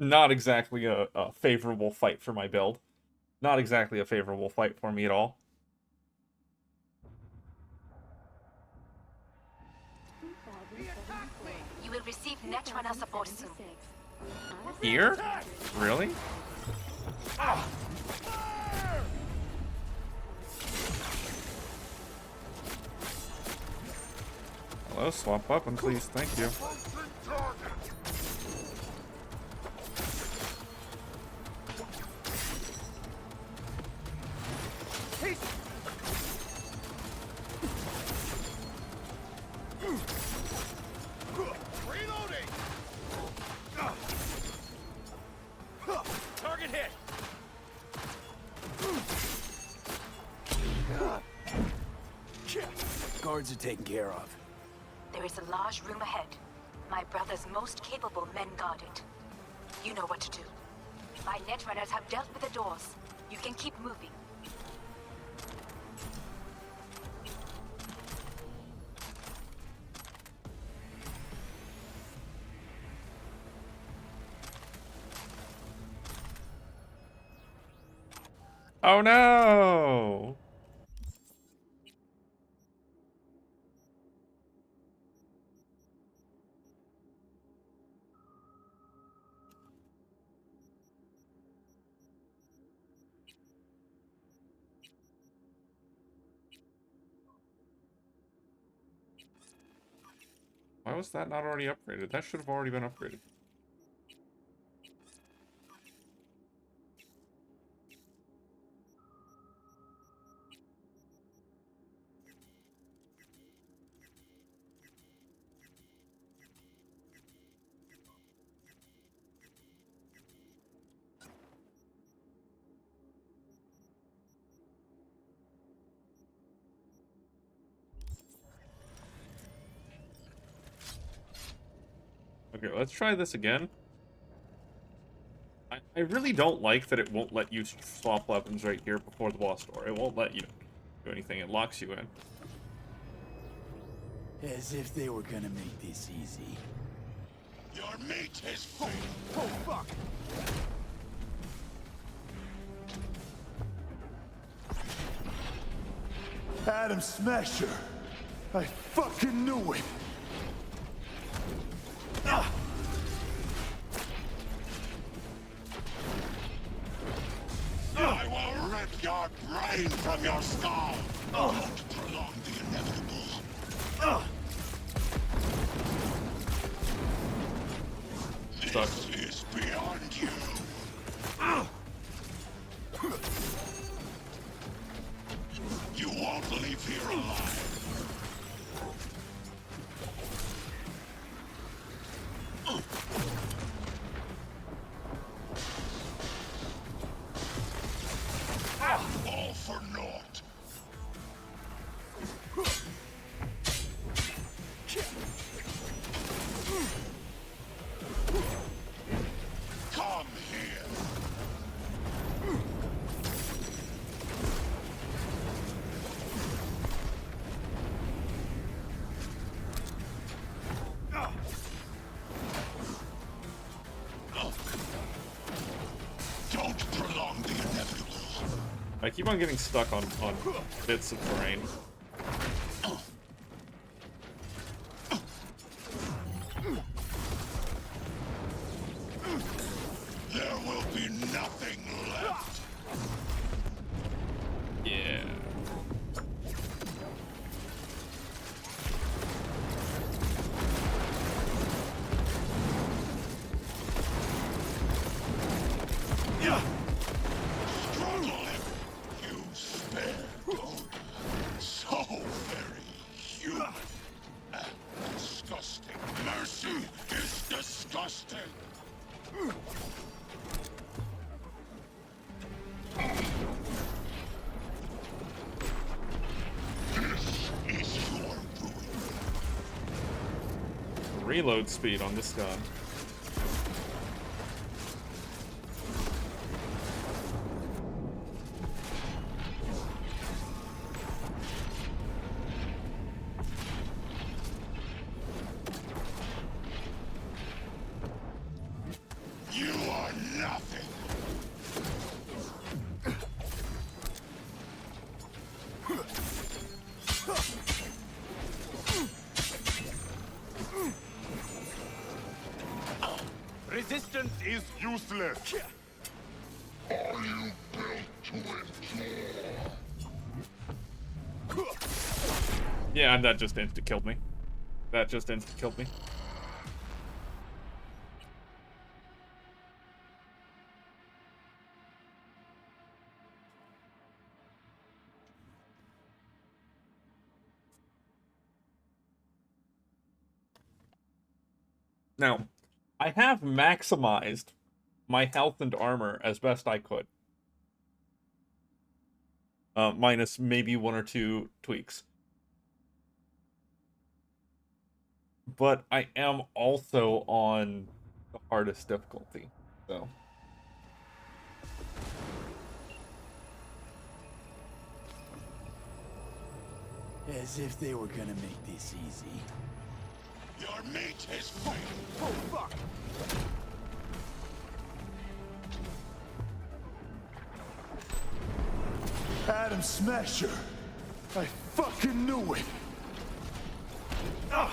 Not exactly a favorable fight for my build. Not exactly a favorable fight for me at all. You will receive netrunner support soon. Here? Really? Hello, swap weapon, please. Thank you. Reloading! Target hit! Guards are taken care of. There is a large room ahead. My brother's most capable men guard it. You know what to do. My netrunners have dealt with the doors. You can keep moving. Oh no! Why was that not already upgraded? That should have already been upgraded. Okay, let's try this again. I really don't like that it won't let you swap weapons right here before the boss door. It won't let you do anything. It locks you in. As if they were gonna make this easy. Your mate has failed. Oh, fuck! Adam Smasher! I fucking knew it! Ah! I will rip your brain from your skull! Don't prolong the inevitable. This is beyond you. You won't leave here alive. All for naught. Come here. Don't prolong the inevitable. I keep on getting stuck on bits of terrain. There will be nothing left. Yeah. Struggle him, you spare goat. So very human and disgusting. Mercy is disgusting. This is your doing. Reload speed on this gun. You are nothing. Resistance is useless. Are you built to endure? Yeah, and that just insta-killed me. That just insta-killed me. Now, I have maximized my health and armor as best I could. Minus maybe one or two tweaks. But I am also on the hardest difficulty, so... As if they were gonna make this easy. Your meat is free. Oh, fuck! Adam Smasher! I fucking knew it! Ah!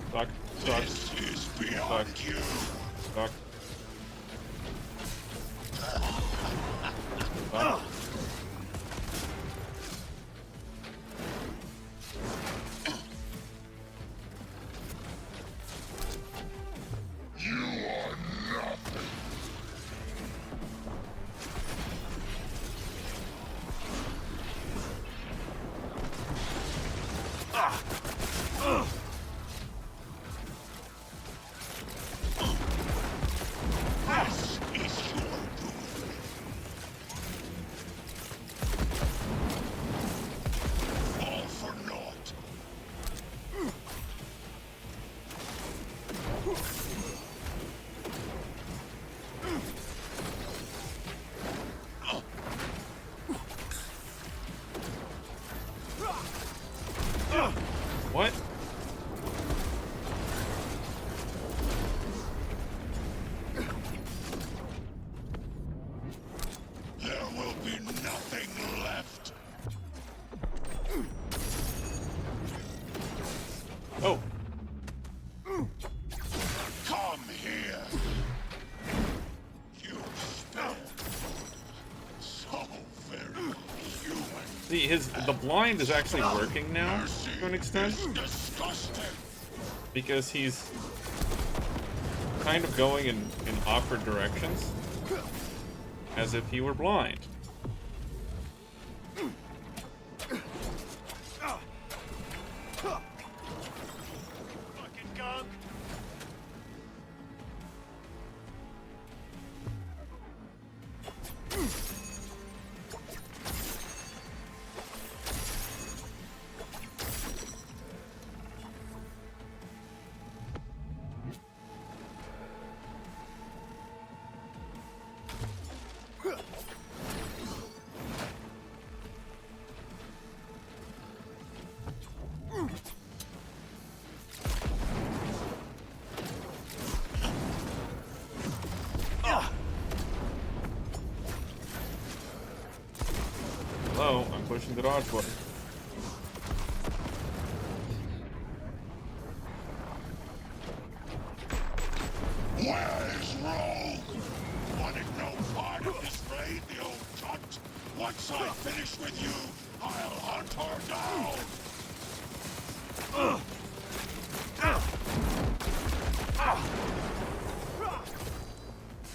Stuck. This is beyond you. Stuck. You are nothing. This is your doom. All for naught. What? There will be nothing left. Oh. Come here. You stand so very human. See, the blind is actually working now to an extent. Disgusting. Because he's kind of going in awkward directions. As if he were blind. Fucking gunk! Hello, I'm pushing the dodge button. Where is Rogue? Wanted no part of this raid, the old cunt. Once I finish with you, I'll hunt her down.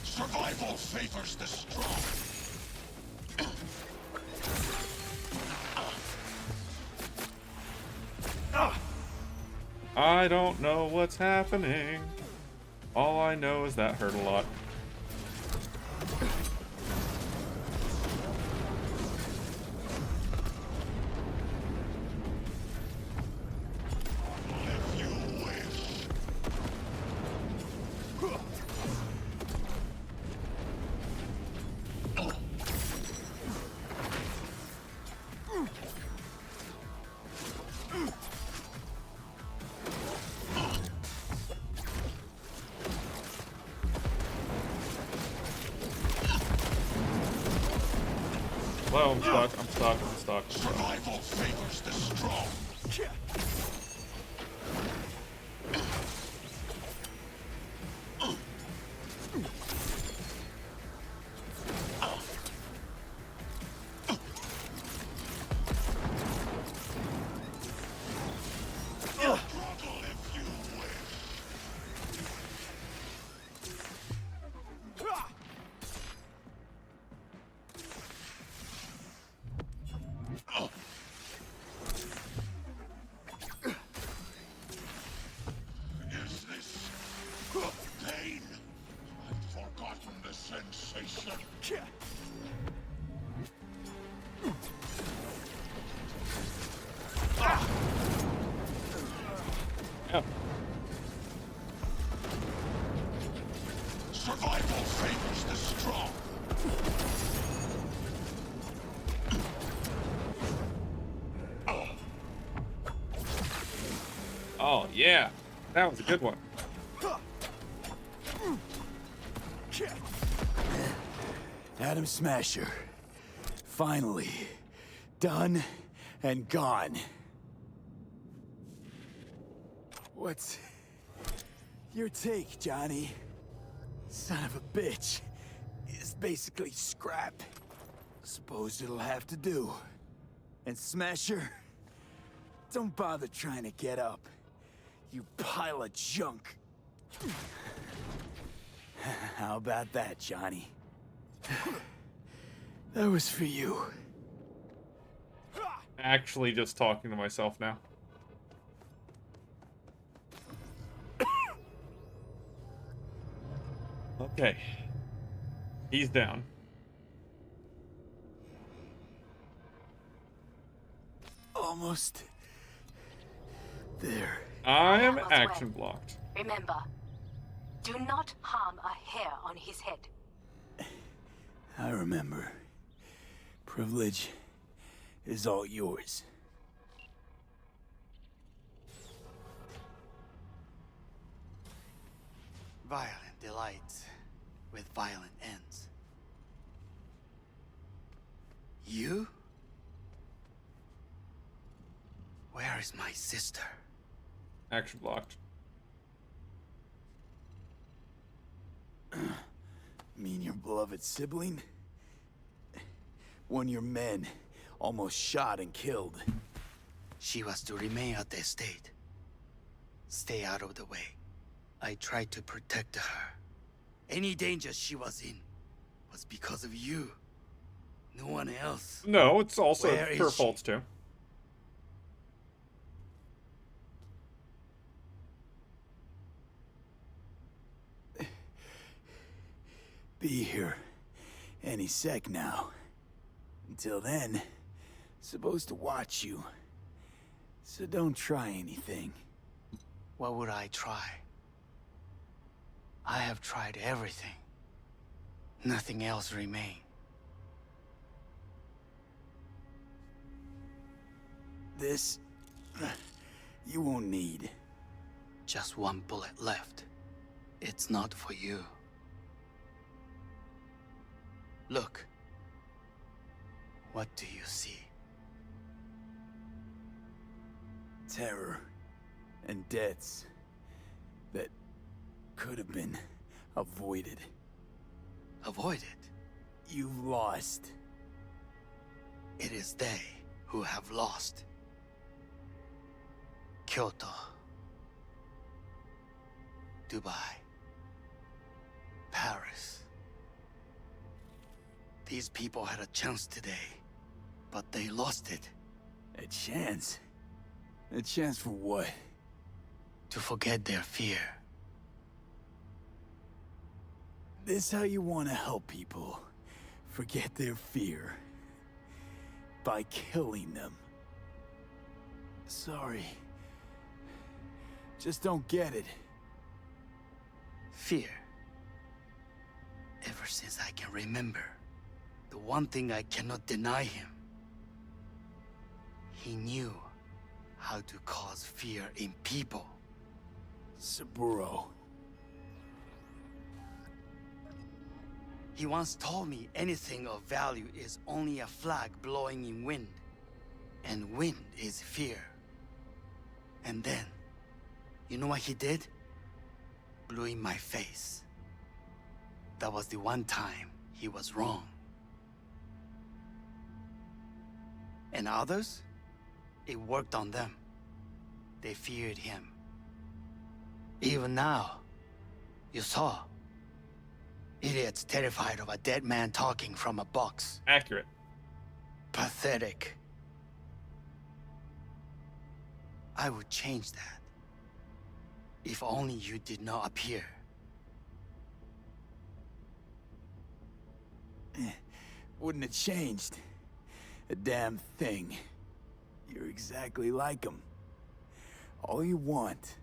Survival favors the strong. I don't know what's happening. All I know is that hurt a lot. If you wish. Well, I'm stuck, I'm stuck, I'm stuck. Survival favors the strong. Struggle if you wish. Oh, yeah. That was a good one. Adam Smasher. Finally. Done and gone. What's your take, Johnny? Son of a bitch. It's basically scrap. Suppose it'll have to do. And Smasher, don't bother trying to get up. You pile of junk. How about that, Johnny? That was for you. Actually just talking to myself now. Okay. He's down. Almost there. I am action blocked. Remember, do not harm a hair on his head. I remember. Privilege is all yours. Violent delights with violent ends. You? Where is my sister? Action blocked. Mean your beloved sibling? One of your men almost shot and killed. She was to remain at the estate. Stay out of the way. I tried to protect her. Any danger she was in was because of you. No one else. No, it's also Where her is she? fault too. Be here any sec now. Until then, supposed to watch you. So don't try anything. What would I try? I have tried everything. Nothing else remains. This... you won't need. Just one bullet left. It's not for you. Look. What do you see? Terror and deaths that could have been avoided. Avoided? You've lost. It is they who have lost. Kyoto. Dubai. Paris. These people had a chance today, but they lost it. A chance? A chance for what? To forget their fear. This how you want to help people forget their fear? By killing them. Sorry. Just don't get it. Fear. Ever since I can remember, the one thing I cannot deny him. He knew how to cause fear in people. Saburo. He once told me anything of value is only a flag blowing in wind. And wind is fear. And then, you know what he did? Blew in my face. That was the one time he was wrong. And others? It worked on them. They feared him. Even now, you saw. Idiots terrified of a dead man talking from a box. Accurate. Pathetic. I would change that. If only you did not appear. Wouldn't have changed a damn thing. You're exactly like him. All you want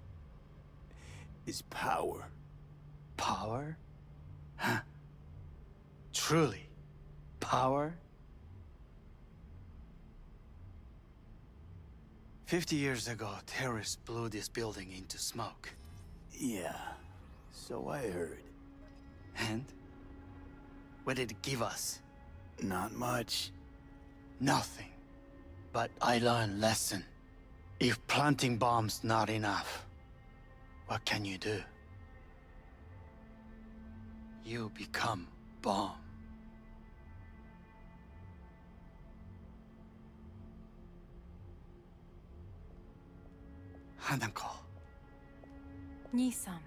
is power. Power? Huh? Truly? Power? 50 years ago, terrorists blew this building into smoke. Yeah, so I heard. And? What did it give us? Not much. Nothing. But I learned lesson. If planting bombs not enough, what can you do? You become bomb. Hanako. 兄さん。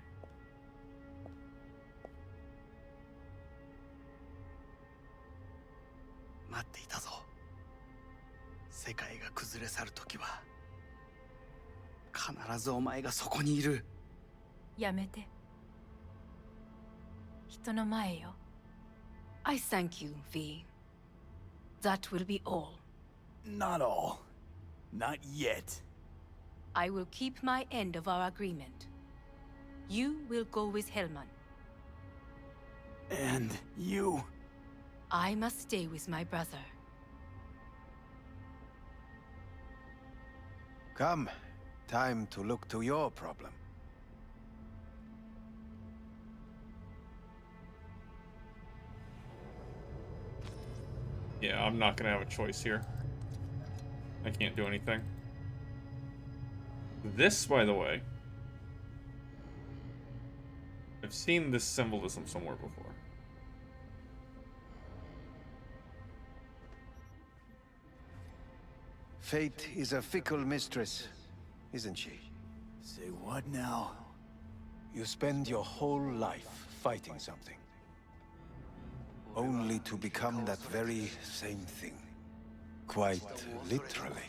待っていたぞ。世界が崩れ去る時は必ずお前がそこにいる。やめて。人の前よ。I thank you, V. That will be all. Not all. Not yet. I will keep my end of our agreement. You will go with Hellman. And you? I must stay with my brother. Come. Time to look to your problem. Yeah, I'm not gonna have a choice here. I can't do anything. This, by the way, I've seen this symbolism somewhere before. Fate is a fickle mistress, isn't she? Say what now? You spend your whole life fighting something, only to become that very same thing. Quite literally.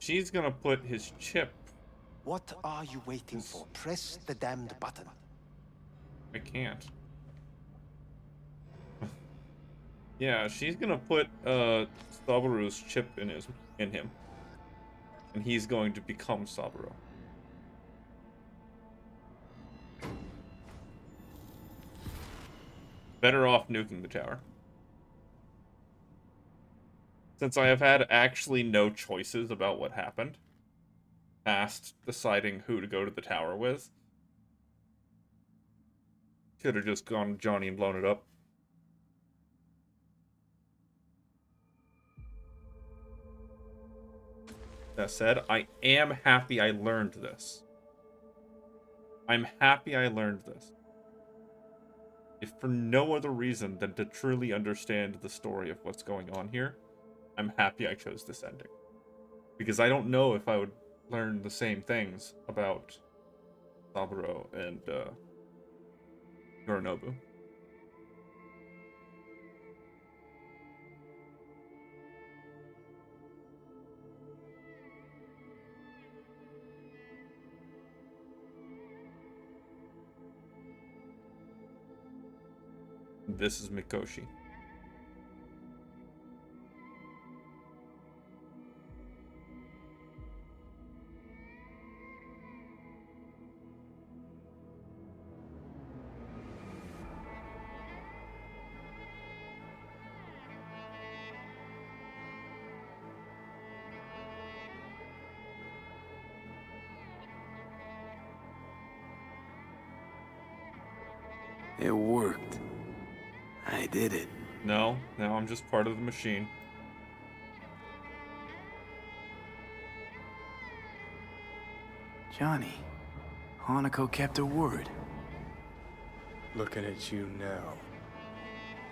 She's gonna put his chip. What are you waiting for? Press the damned button. I can't. Yeah, she's gonna put Saburu's chip in him. And he's going to become Saburo. Better off nuking the tower. Since I have had actually no choices about what happened, past deciding who to go to the tower with, could have just gone Johnny and blown it up. That said, I am happy I learned this. I'm happy I learned this. If for no other reason than to truly understand the story of what's going on here, I'm happy I chose this ending. Because I don't know if I would learn the same things about Saburo and Yorinobu. This is Mikoshi. It worked. I did it. No, now I'm just part of the machine. Johnny, Hanako kept her word. Looking at you now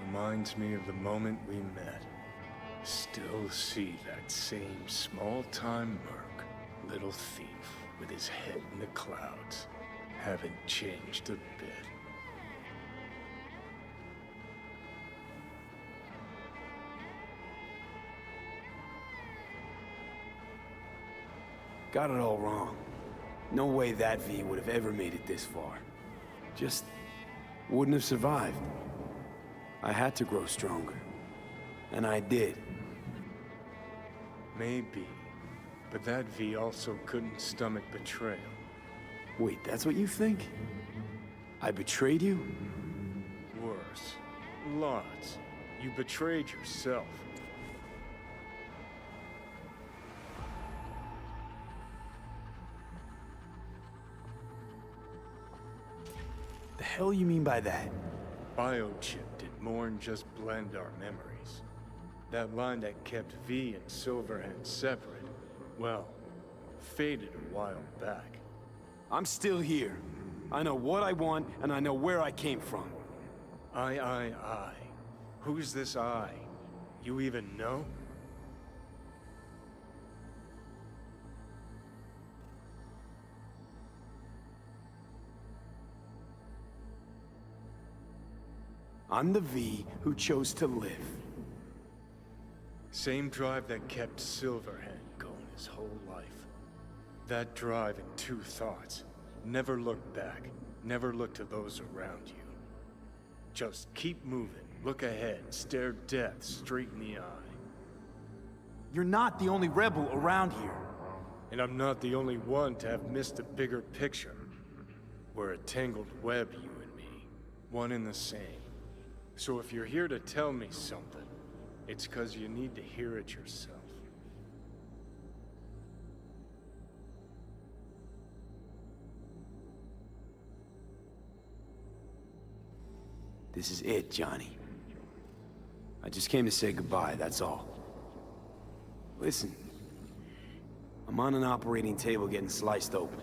reminds me of the moment we met. Still see that same small-time merc, little thief with his head in the clouds. Haven't changed a bit. Got it all wrong. No way that V would have ever made it this far. Just wouldn't have survived. I had to grow stronger. And I did. Maybe. But that V also couldn't stomach betrayal. Wait, that's what you think? I betrayed you? Worse. Lots. You betrayed yourself. The hell you mean by that? Biochip did more than just blend our memories. That line that kept V and Silverhand separate, well, faded a while back. I'm still here. I know what I want, and I know where I came from. I. Who's this I? You even know? I'm the V who chose to live. Same drive that kept Silverhand going his whole life. That drive and two thoughts. Never look back. Never look to those around you. Just keep moving. Look ahead. Stare death straight in the eye. You're not the only rebel around here. And I'm not the only one to have missed the bigger picture. We're a tangled web, you and me. One and the same. So if you're here to tell me something, it's 'cause you need to hear it yourself. This is it, Johnny. I just came to say goodbye, that's all. Listen, I'm on an operating table getting sliced open.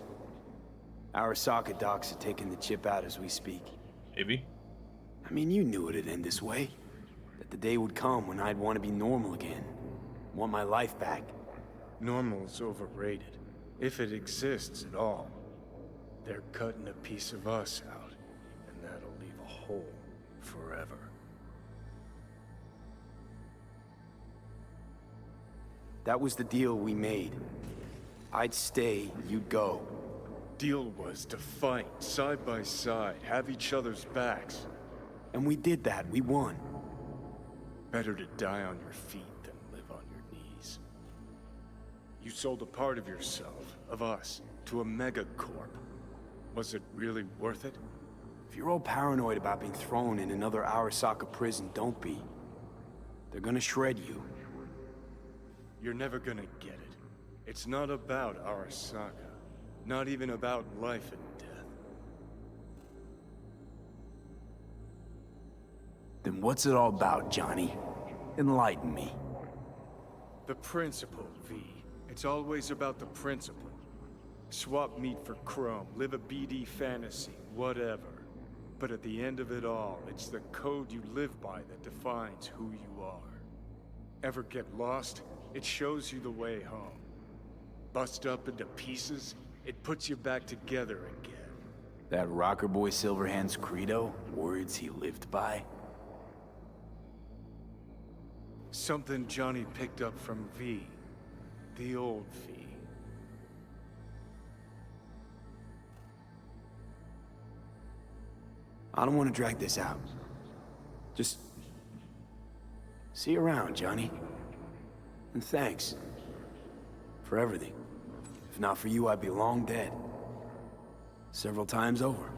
Arasaka docs are taking the chip out as we speak. Maybe. I mean, you knew it'd end this way. That the day would come when I'd want to be normal again. Want my life back. Normal's overrated. If it exists at all. They're cutting a piece of us out, and that'll leave a hole forever. That was the deal we made. I'd stay, you'd go. Deal was to fight, side by side, have each other's backs. And we did that, we won. Better to die on your feet than live on your knees. You sold a part of yourself, of us, to a megacorp. Was it really worth it? If you're all paranoid about being thrown in another Arasaka prison, don't be. They're gonna shred you. You're never gonna get it. It's not about Arasaka. Not even about life and death. Then what's it all about, Johnny? Enlighten me. The principle, V. It's always about the principle. Swap meat for chrome, live a BD fantasy, whatever. But at the end of it all, it's the code you live by that defines who you are. Ever get lost? It shows you the way home. Bust up into pieces? It puts you back together again. That rocker boy Silverhand's credo? Words he lived by? Something Johnny picked up from V. The old V. I don't want to drag this out. Just... see you around, Johnny. And thanks. For everything. If not for you, I'd be long dead. Several times over.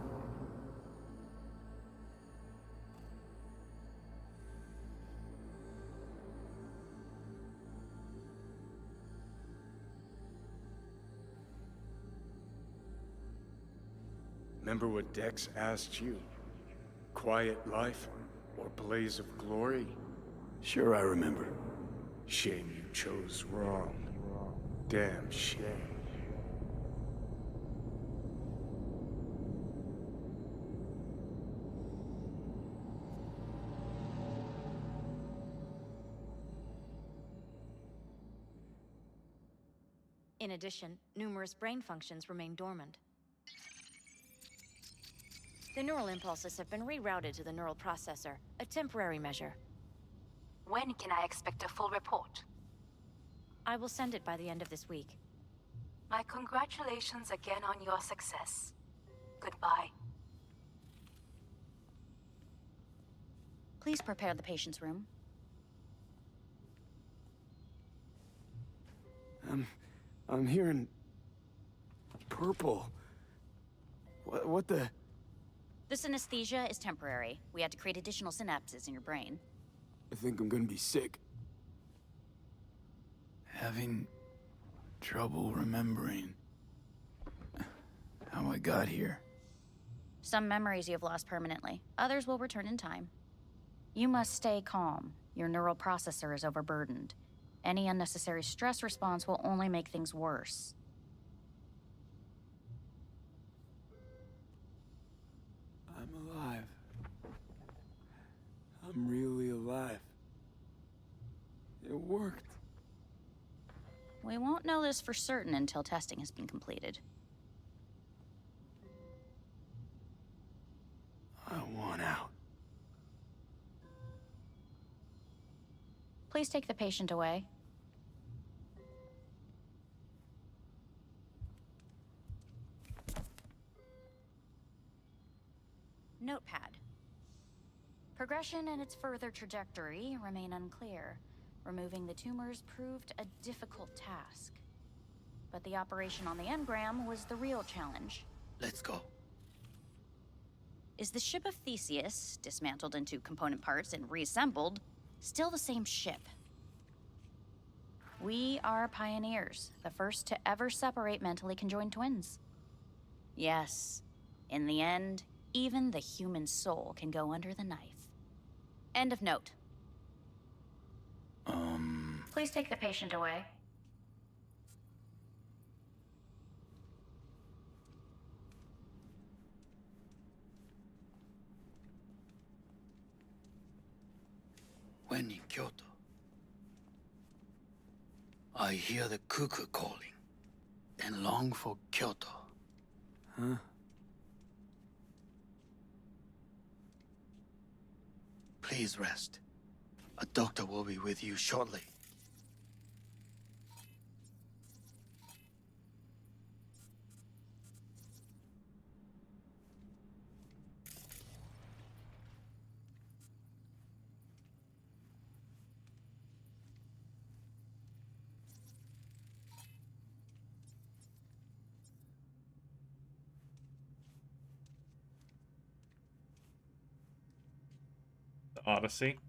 Remember what Dex asked you? Quiet life or blaze of glory? Sure I remember. Shame you chose wrong. Damn shame. In addition, numerous brain functions remain dormant. The neural impulses have been rerouted to the neural processor, a temporary measure. When can I expect a full report? I will send it by the end of this week. My congratulations again on your success. Goodbye. Please prepare the patient's room. I'm hearing purple. What the? This anesthesia is temporary. We had to create additional synapses in your brain. I think I'm gonna be sick. Having trouble remembering how I got here. Some memories you have lost permanently. Others will return in time. You must stay calm. Your neural processor is overburdened. Any unnecessary stress response will only make things worse. I'm alive. I'm really alive. It worked. We won't know this for certain until testing has been completed. I want out. Please take the patient away. Notepad. Progression and its further trajectory remain unclear. Removing the tumors proved a difficult task. But the operation on the engram was the real challenge. Let's go. Is the ship of Theseus, dismantled into component parts and reassembled, still the same ship? We are pioneers, the first to ever separate mentally conjoined twins. Yes, in the end, even the human soul can go under the knife. End of note. Please take the patient away. When in Kyoto, I hear the cuckoo calling and long for Kyoto. Huh? Please rest. A doctor will be with you shortly. The Odyssey.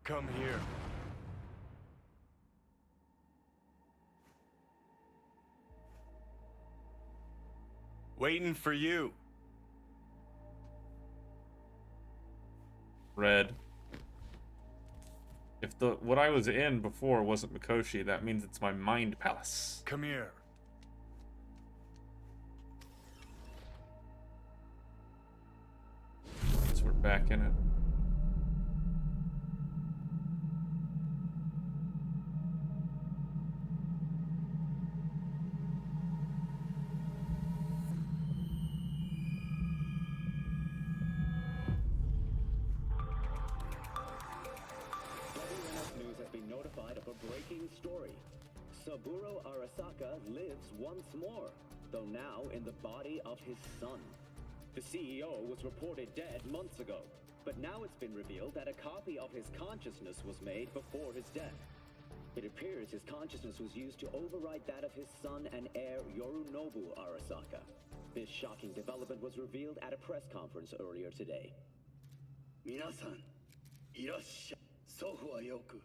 Come here. Waiting for you. Red. If the what I was in before wasn't Mikoshi, that means it's my mind palace. Come here. So we're back in it. News has been notified of a breaking story. Saburo Arasaka lives once more, though now in the body of his son. The CEO was reported dead months ago, but now it's been revealed that a copy of his consciousness was made before his death. It appears his consciousness was used to override that of his son and heir Yorunobu Arasaka. This shocking development was revealed at a press conference earlier today. 皆さん、いらっしゃい。祖父はよく、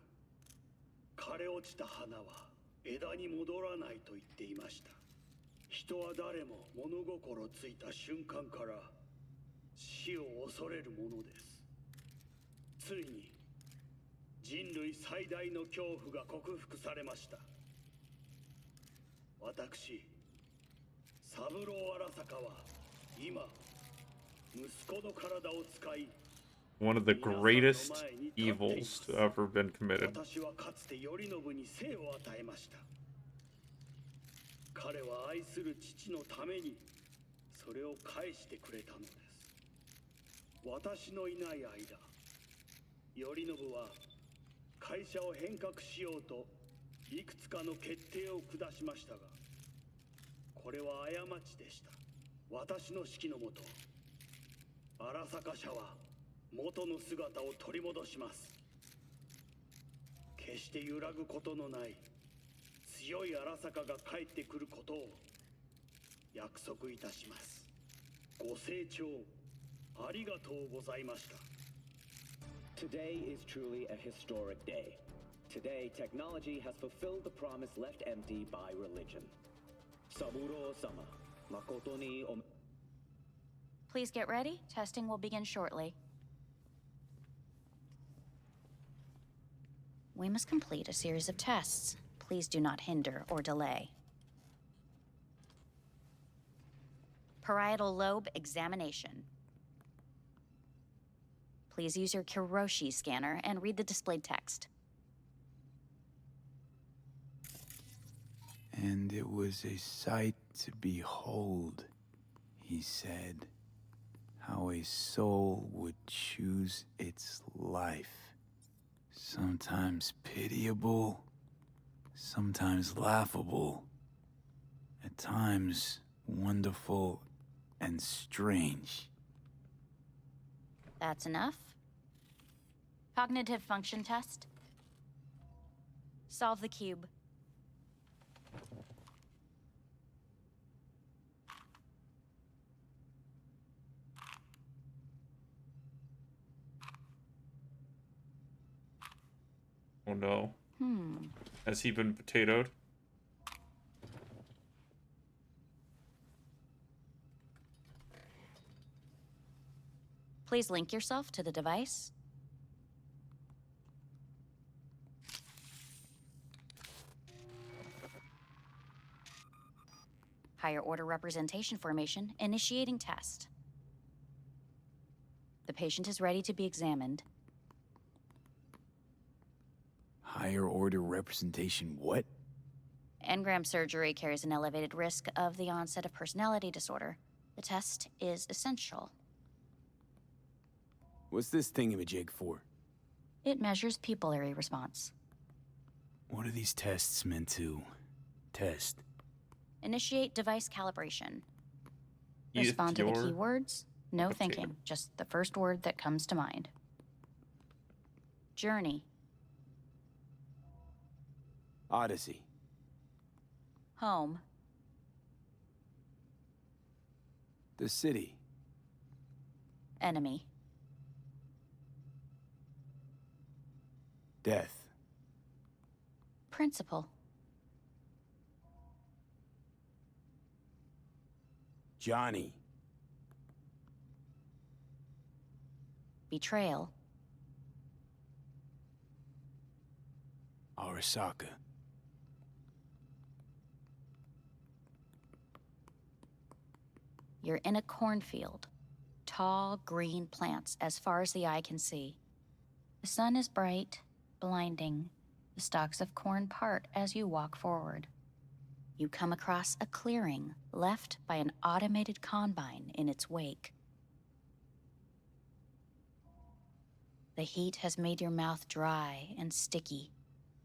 枯れ落ちた花は枝に戻らないと言っていました。人は誰も物心ついた瞬間から死を恐れるものです。ついに人類最大の恐怖が克服されました。私、三郎荒坂は今、息子の体を使い、One of the greatest evils to ever been committed. 私はかつて頼信に生を与えました。彼は愛する父のためにそれを返してくれたのです。私のいない間、頼信は会社を変革しようといくつかの決定を下しましたが、これは過ちでした。私の指揮のもと、荒坂社は元の姿を取り戻します。決して揺らぐことのない強い荒坂が帰ってくることを約束いたします。ご清聴ありがとうございました。 Today is truly a historic day. Today, technology has fulfilled the promise left empty by religion. Saburo-sama, makoto ni o... Please get ready. Testing will begin shortly. We must complete a series of tests. Please do not hinder or delay. Parietal lobe examination. Please use your Kiroshi scanner and read the displayed text. And it was a sight to behold, he said, how a soul would choose its life. Sometimes pitiable, sometimes laughable, at times wonderful and strange. That's enough. Cognitive function test. Solve the cube. Oh no. Has he been potatoed? Please link yourself to the device. Higher order representation formation, initiating test. The patient is ready to be examined. Higher order representation what? Engram surgery carries an elevated risk of the onset of personality disorder. The test is essential. What's this thingamajig for? It measures pupillary response. What are these tests meant to test? Initiate device calibration. Respond to the keywords. No thinking, just the first word that comes to mind. Journey. Odyssey. Home. The city. Enemy. Death. Principal. Johnny. Betrayal. Arasaka. You're in a cornfield. Tall, green plants as far as the eye can see. The sun is bright, blinding. The stalks of corn part as you walk forward. You come across a clearing left by an automated combine in its wake. The heat has made your mouth dry and sticky.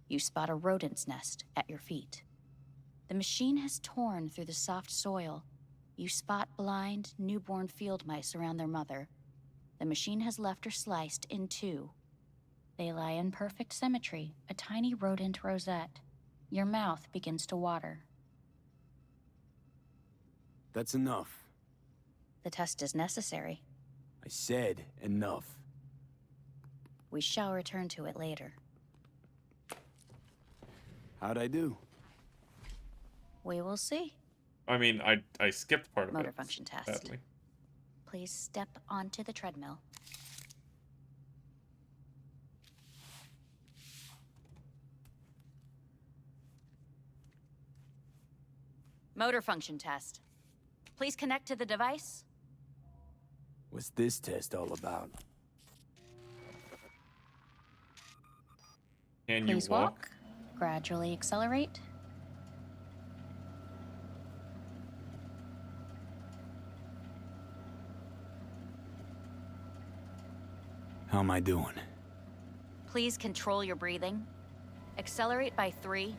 You spot a rodent's nest at your feet. The machine has torn through the soft soil. You spot blind, newborn field mice around their mother. The machine has left her sliced in two. They lie in perfect symmetry, a tiny rodent rosette. Your mouth begins to water. That's enough. The test is necessary. I said enough. We shall return to it later. How'd I do? We will see. I mean, I skipped part of it. Motor function test. Sadly. Please step onto the treadmill. Motor function test. Please connect to the device. What's this test all about? Can Please you walk? Gradually accelerate. How am I doing? Please control your breathing. Accelerate by 3.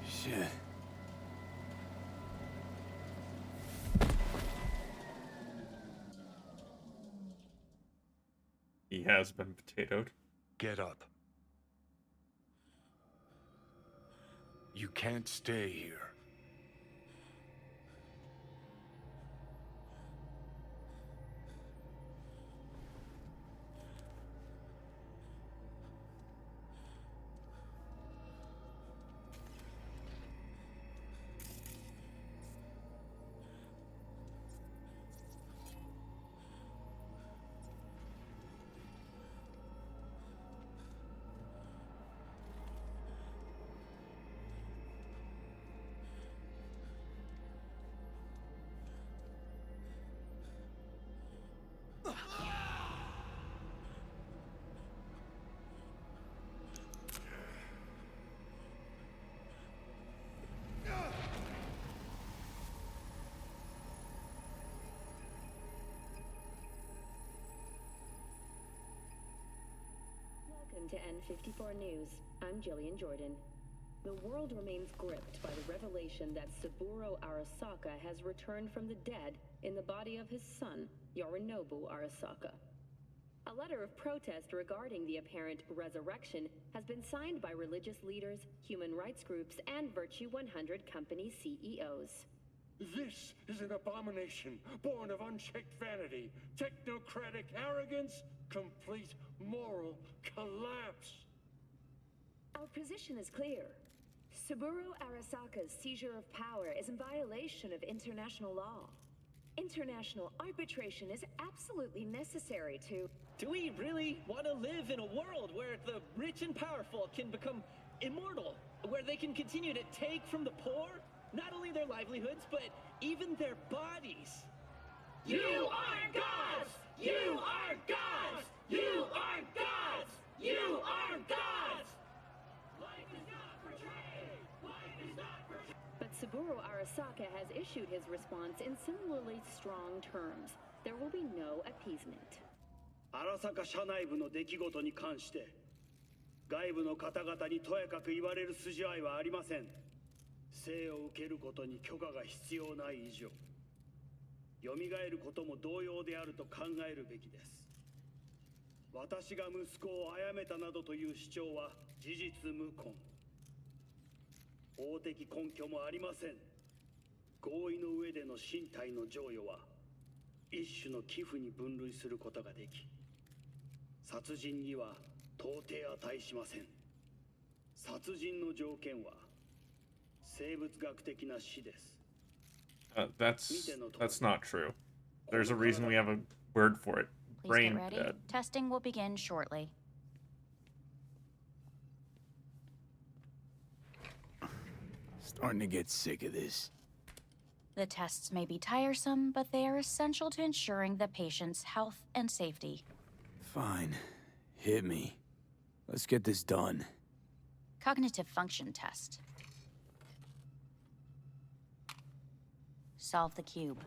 Shit. He has been potatoed. Get up. You can't stay here. Welcome to N54 News. I'm Jillian Jordan. The world remains gripped by the revelation that Saburo Arasaka has returned from the dead in the body of his son, Yorinobu Arasaka. A letter of protest regarding the apparent resurrection has been signed by religious leaders, human rights groups, and Virtue 100 company CEOs. This is an abomination born of unchecked vanity, technocratic arrogance, complete moral collapse. Our position is clear. Saburo Arasaka's seizure of power is in violation of international law. International arbitration is absolutely necessary to... Do we really want to live in a world where the rich and powerful can become immortal? Where they can continue to take from the poor? Not only their livelihoods, but even their bodies. You are gods! You are gods! You are gods! You are gods! Life is not portrayed! Life is not portrayed! But Saburo Arasaka has issued his response in similarly strong terms. There will be no appeasement. 荒坂社内部の出来事に関して外部の方々にとやかく言われる筋合いはありません。生を受けることに許可が必要ない以上、蘇ることも同様であると考えるべきです。私が息子を殺めたなどという主張は事実無根。法的根拠もありません。合意の上での身体の贈与は一種の寄付に分類することができ、殺人には到底値しません。殺人の条件は生物学的な死です。That's not true. There's a reason we have a word for it. Please Brain get ready. dead. Testing will begin shortly. Starting to get sick of this. The tests may be tiresome, but they are essential to ensuring the patient's health and safety. Fine. Hit me. Let's get this done. Cognitive function test. Solve the cube.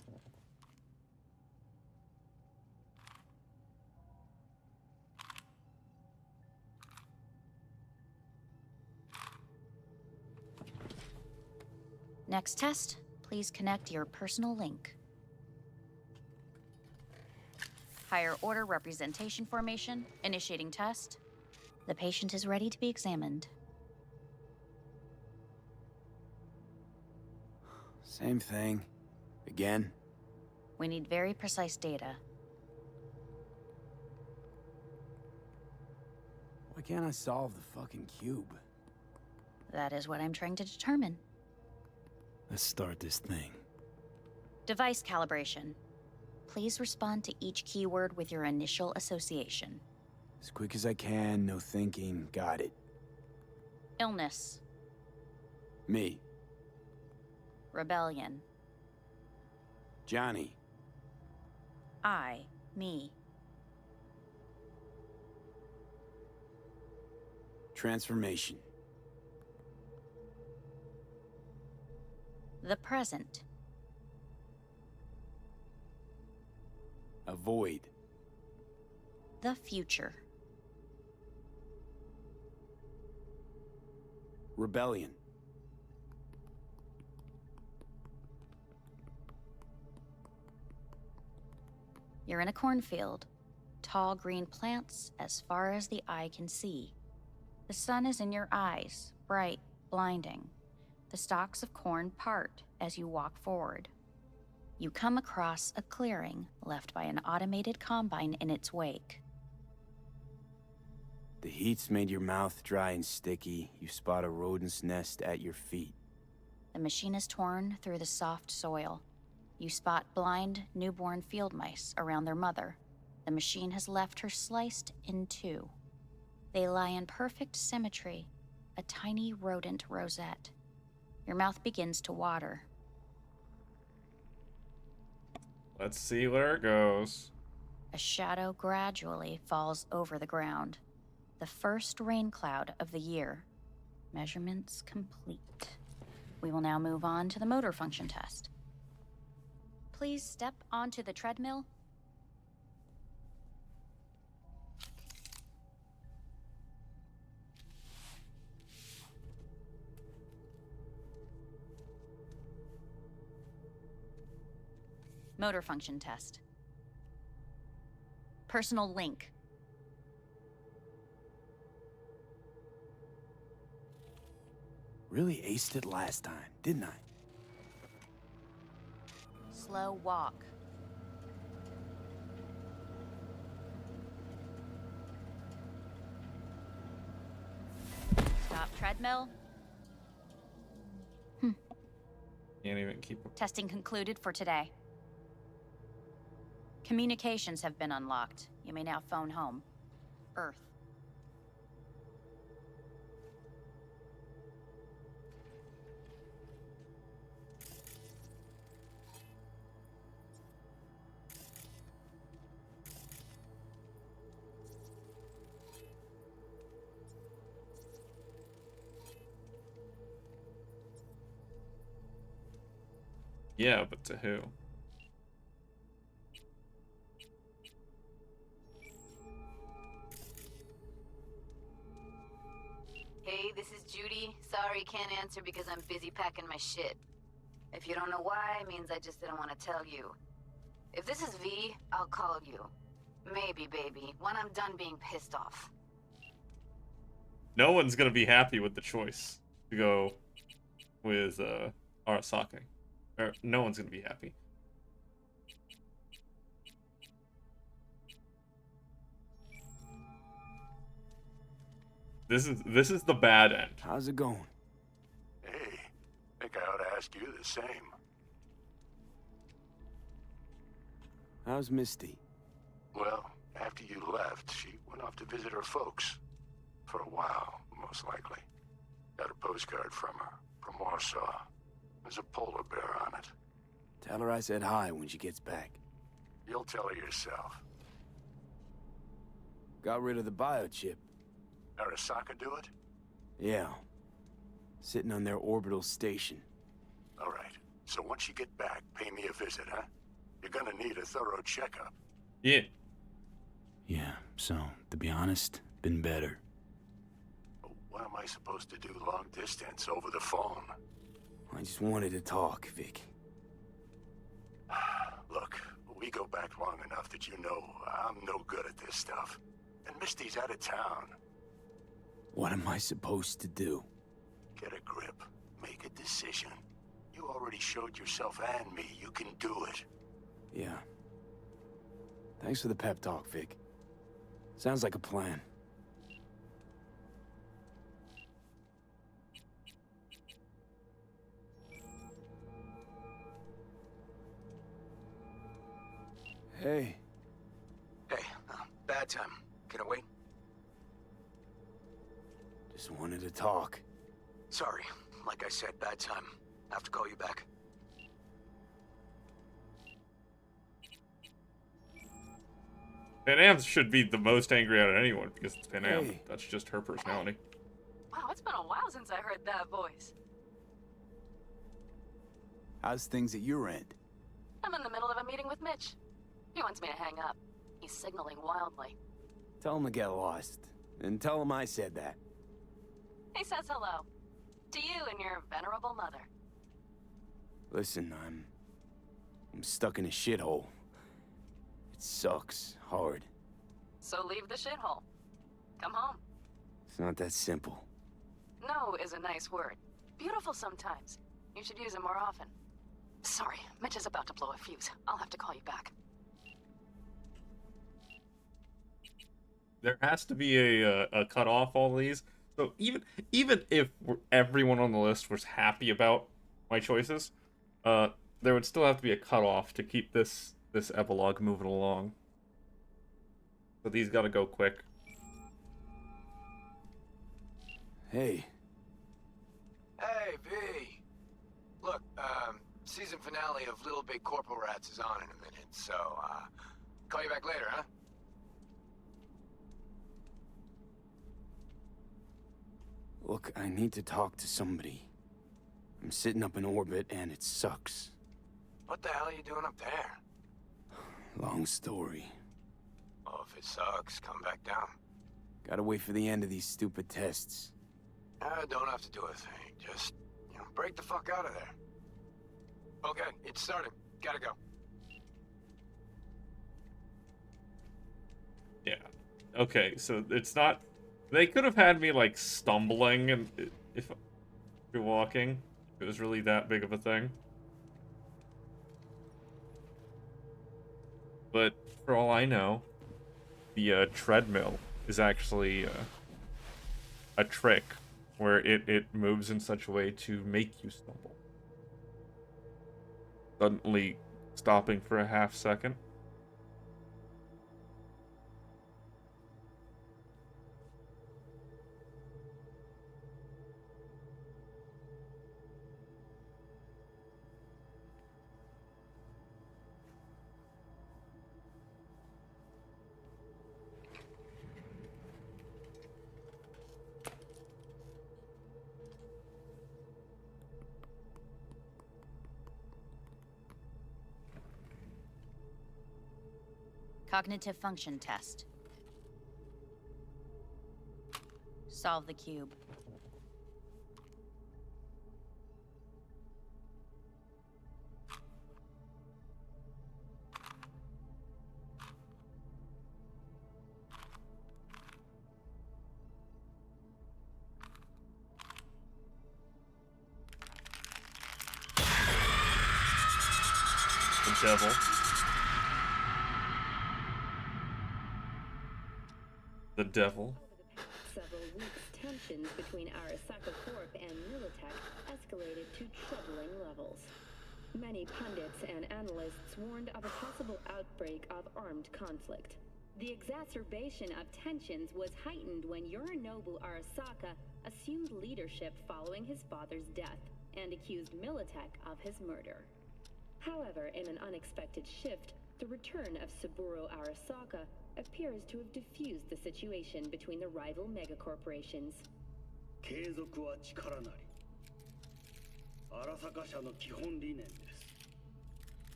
Next test, please connect your personal link. Higher order representation formation, initiating test. The patient is ready to be examined. Same thing. Again? We need very precise data. Why can't I solve the fucking cube? That is what I'm trying to determine. Let's start this thing. Device calibration. Please respond to each keyword with your initial association. As quick as I can, no thinking. Got it. Illness. Me. Rebellion. Johnny. I. Me. Transformation. The present. Avoid. The future. Rebellion. You're in a cornfield. Tall green plants as far as the eye can see. The sun is in your eyes, bright, blinding. The stalks of corn part as you walk forward. You come across a clearing left by an automated combine in its wake. The heat's made your mouth dry and sticky. You spot a rodent's nest at your feet. The machine is torn through the soft soil. You spot blind, newborn field mice around their mother. The machine has left her sliced in two. They lie in perfect symmetry, a tiny rodent rosette. Your mouth begins to water. Let's see where it goes. A shadow gradually falls over the ground. The first rain cloud of the year. Measurements complete. We will now move on to the motor function test. Please step onto the treadmill. Motor function test. Personal link. Really aced it last time, didn't I? Slow walk. Stop treadmill. Can't even keep up. Testing concluded for today. Communications have been unlocked. You may now phone home. Earth. Yeah, but to who? Hey, this is Judy. Sorry, can't answer because I'm busy packing my shit. If you don't know why, it means I just didn't want to tell you. If this is V, I'll call you. Maybe, baby, when I'm done being pissed off. No one's gonna be happy with the choice to go with Arasaka. Or no one's gonna be happy. This is the bad end. How's it going? Hey, think I ought to ask you the same. How's Misty? Well, after you left, she went off to visit her folks. For a while, most likely. Got a postcard from her, from Warsaw. There's a polar bear on it. Tell her I said hi when she gets back. You'll tell her yourself. Got rid of the biochip. Arasaka do it? Yeah. Sitting on their orbital station. All right. So once you get back, pay me a visit, huh? You're gonna need a thorough checkup. Yeah. Yeah, so, to be honest, been better. What am I supposed to do long distance over the phone? I just wanted to talk, Vic. Look, we go back long enough that you know I'm no good at this stuff. And Misty's out of town. What am I supposed to do? Get a grip. Make a decision. You already showed yourself and me you can do it. Yeah. Thanks for the pep talk, Vic. Sounds like a plan. Hey. Hey, bad time. Can I wait? Just wanted to talk. Sorry. Like I said, bad time. I have to call you back. Panam should be the most angry out of anyone because it's Panam. Hey. That's just her personality. Wow, it's been a while since I heard that voice. How's things at your end? I'm in the middle of a meeting with Mitch. He wants me to hang up. He's signaling wildly. Tell him to get lost. And tell him I said that. He says hello. To you and your venerable mother. Listen, I'm stuck in a shithole. It sucks hard. So leave the shithole. Come home. It's not that simple. No is a nice word. Beautiful sometimes. You should use it more often. Sorry, Mitch is about to blow a fuse. I'll have to call you back. There has to be a cut off all these. So even if everyone on the list was happy about my choices, there would still have to be a cutoff to keep this epilogue moving along. So these gotta go quick. Hey. Hey, V. Look, season finale of Little Big Corporal Rats is on in a minute, so, call you back later, huh? Look, I need to talk to somebody. I'm sitting up in orbit and it sucks. What the hell are you doing up there? Long story. Well, if it sucks, come back down. Gotta wait for the end of these stupid tests. Don't have to do a thing. Just, break the fuck out of there. Okay, it's starting. Gotta go. Yeah. Okay, so it's not... They could have had me, like, stumbling and if you're walking. If it was really that big of a thing. But for all I know, the treadmill is actually a trick where it moves in such a way to make you stumble. Suddenly stopping for a half second. Cognitive function test. Solve the cube. The devil. The devil. Several weeks, tensions between Arasaka Corp and Militech escalated to troubling levels. Many pundits and analysts warned of a possible outbreak of armed conflict. The exacerbation of tensions was heightened when Yorinobu Arasaka assumed leadership following his father's death and accused Militech of his murder. However, in an unexpected shift, the return of Saburo Arasaka appears to have diffused the situation between the rival megacorporations. 継続は力なり。荒坂社の基本理念です。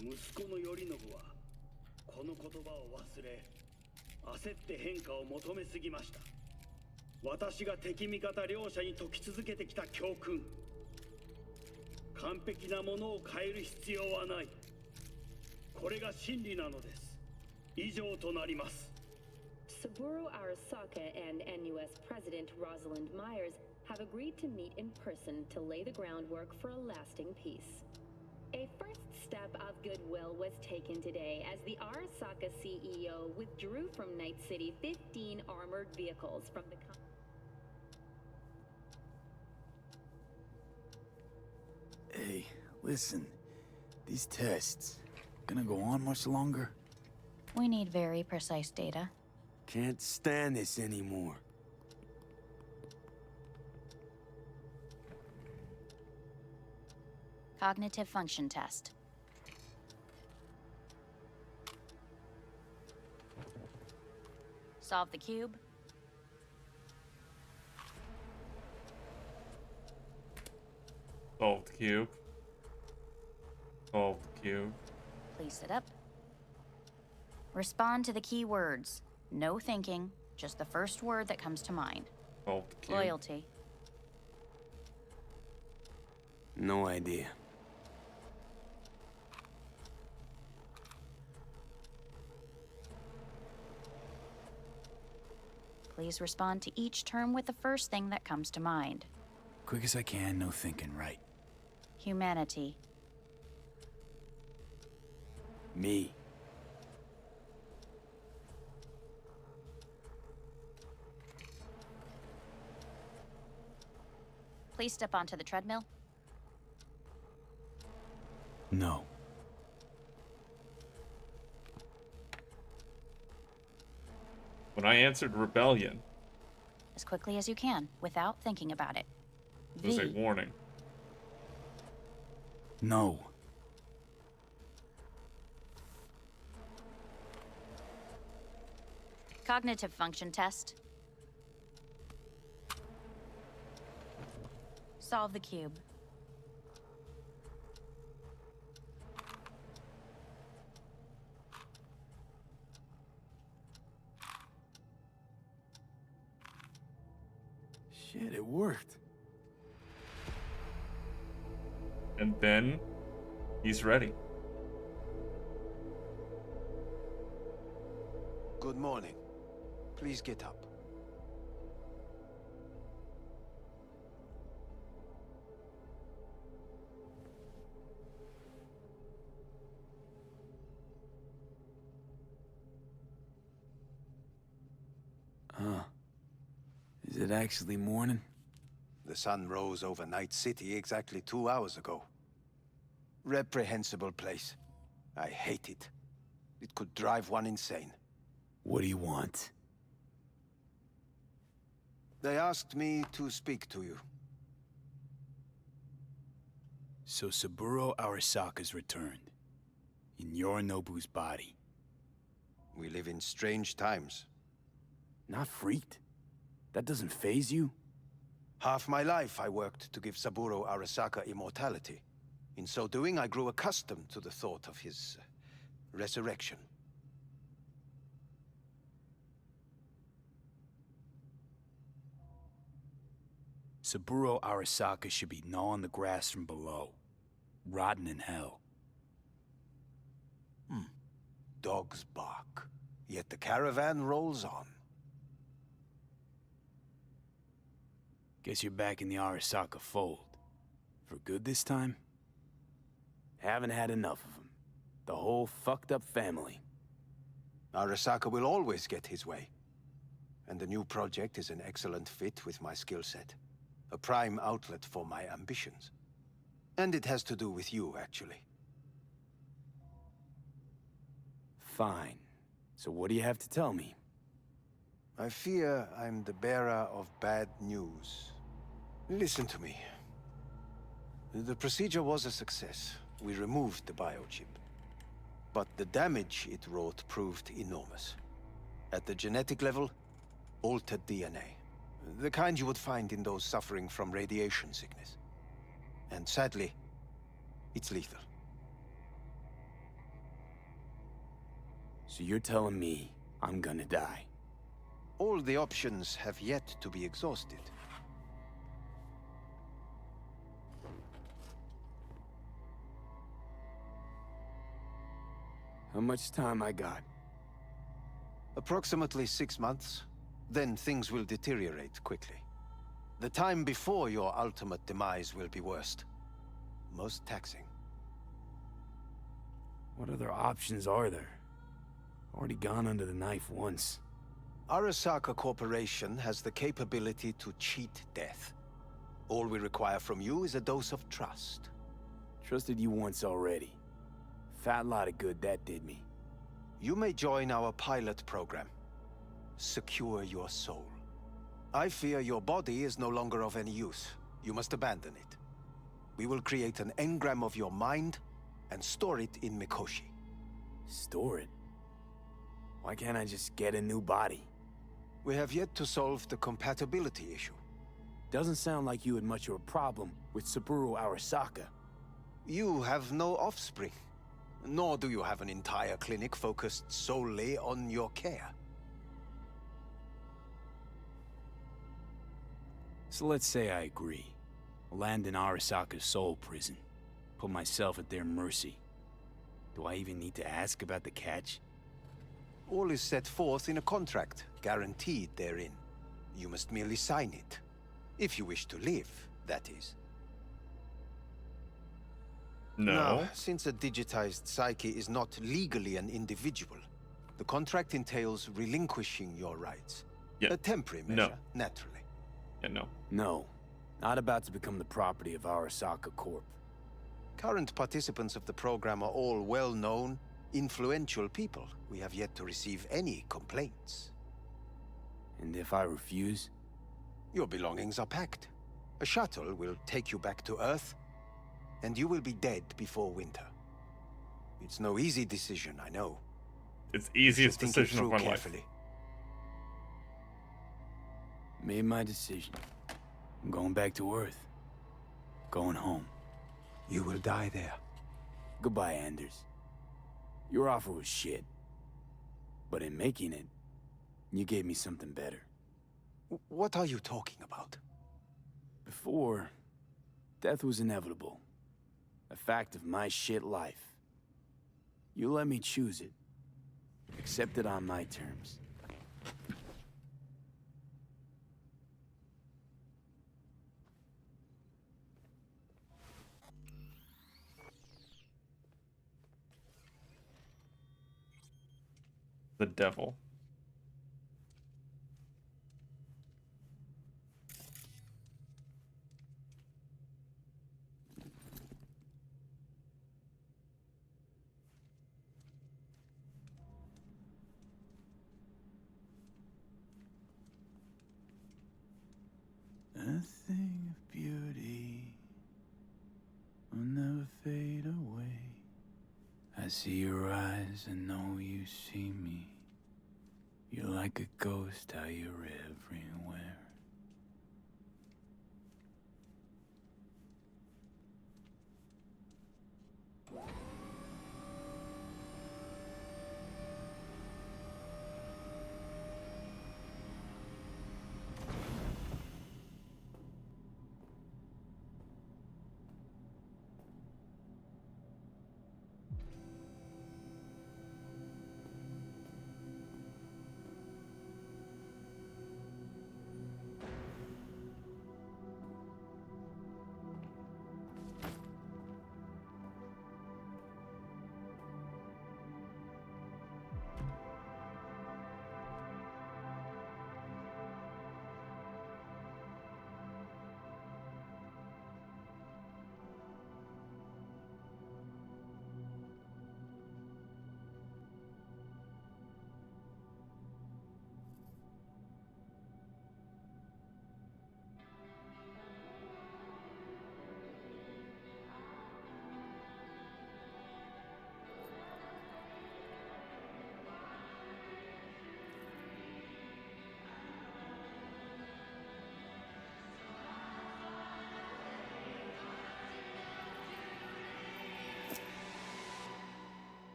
息子の頼信はこの言葉を忘れ、焦って変化を求めすぎました。私が敵味方両者に説き続けてきた教訓。完璧なものを変える必要はない。これが真理なのです。以上となります。 Saburo Arasaka and NUS President Rosalind Myers have agreed to meet in person to lay the groundwork for a lasting peace. A first step of goodwill was taken today as the Arasaka CEO withdrew from Night City 15 armored vehicles from the Hey, listen. These tests, gonna go on much longer? We need very precise data. Can't stand this anymore. Cognitive function test. Solve the cube. Solve the cube. Solve the cube. Please sit up. Respond to the key words. No thinking, just the first word that comes to mind. Oh, Loyalty. No idea. Please respond to each term with the first thing that comes to mind. Quick as I can, no thinking, right? Humanity. Me. Please step onto the treadmill. No. When I answered rebellion, As quickly as you can, without thinking about it. it was a V. warning. No. Cognitive function test. Solve the cube. Shit, it worked. And then he's ready. Good morning. Please get up. Huh. Is it actually morning? The sun rose over Night City exactly 2 hours ago. Reprehensible place. I hate it. It could drive one insane. What do you want? They asked me to speak to you. So Saburo Arasaka's returned. In Yorinobu's body. We live in strange times. Not freaked? That doesn't faze you? Half my life I worked to give Saburo Arasaka immortality. In so doing, I grew accustomed to the thought of his resurrection. Saburo Arasaka should be gnawing the grass from below. Rotting in hell. Dogs bark, yet the caravan rolls on. Guess you're back in the Arasaka fold. For good this time? Haven't had enough of them. The whole fucked up family. Arasaka will always get his way. And the new project is an excellent fit with my skill set. A prime outlet for my ambitions. And it has to do with you, actually. Fine. So what do you have to tell me? I fear I'm the bearer of bad news. Listen to me. The procedure was a success. We removed the biochip. But the damage it wrought proved enormous. At the genetic level, altered DNA. The kind you would find in those suffering from radiation sickness. And sadly, it's lethal. So you're telling me I'm gonna die? All the options have yet to be exhausted. How much time I got? Approximately 6 months. Then things will deteriorate quickly. The time before your ultimate demise will be worst. Most taxing. What other options are there? Already gone under the knife once. Arasaka Corporation has the capability to cheat death. All we require from you is a dose of trust. Trusted you once already. Fat lot of good that did me. You may join our pilot program. Secure your soul. I fear your body is no longer of any use. You must abandon it. We will create an engram of your mind and store it in Mikoshi. Store it? Why can't I just get a new body? We have yet to solve the compatibility issue. Doesn't sound like you had much of a problem with Saburo Arasaka. You have no offspring. Nor do you have an entire clinic focused solely on your care. So let's say I agree. Land in Arasaka's soul prison. Put myself at their mercy. Do I even need to ask about the catch? All is set forth in a contract, guaranteed therein. You must merely sign it. If you wish to live, that is. No. Now, since a digitized psyche is not legally an individual, the contract entails relinquishing your rights. Yeah. A temporary measure, naturally. Yeah, no. No. Not about to become the property of Arasaka Corp. Current participants of the program are all well-known, influential people. We have yet to receive any complaints. And if I refuse? Your belongings are packed. A shuttle will take you back to Earth, and you will be dead before winter. It's no easy decision, I know. It's the easiest You should think it decision of through my life. carefully. Made my decision. I'm going back to Earth. Going home. You will die there. Goodbye, Anders. Your offer was shit. But in making it, you gave me something better. What are you talking about? Before, death was inevitable. A fact of my shit life. You let me choose it. Accept it on my terms. The devil. A thing of beauty will never fade away. I see your eyes and know you see me. You're like a ghost, how you're everywhere.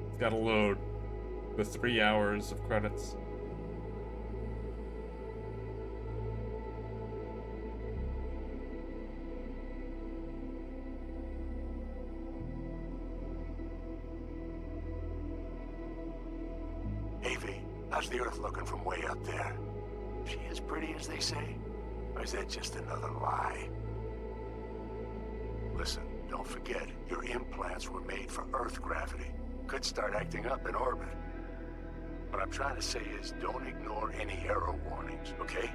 It's gotta load with 3 hours of credits. Avy, how's the Earth looking from way up there? She as pretty as they say? Or is that just another lie? Listen, don't forget, your implants were made for Earth gravity. Could start acting up in orbit. What I'm trying to say is, don't ignore any error warnings, okay?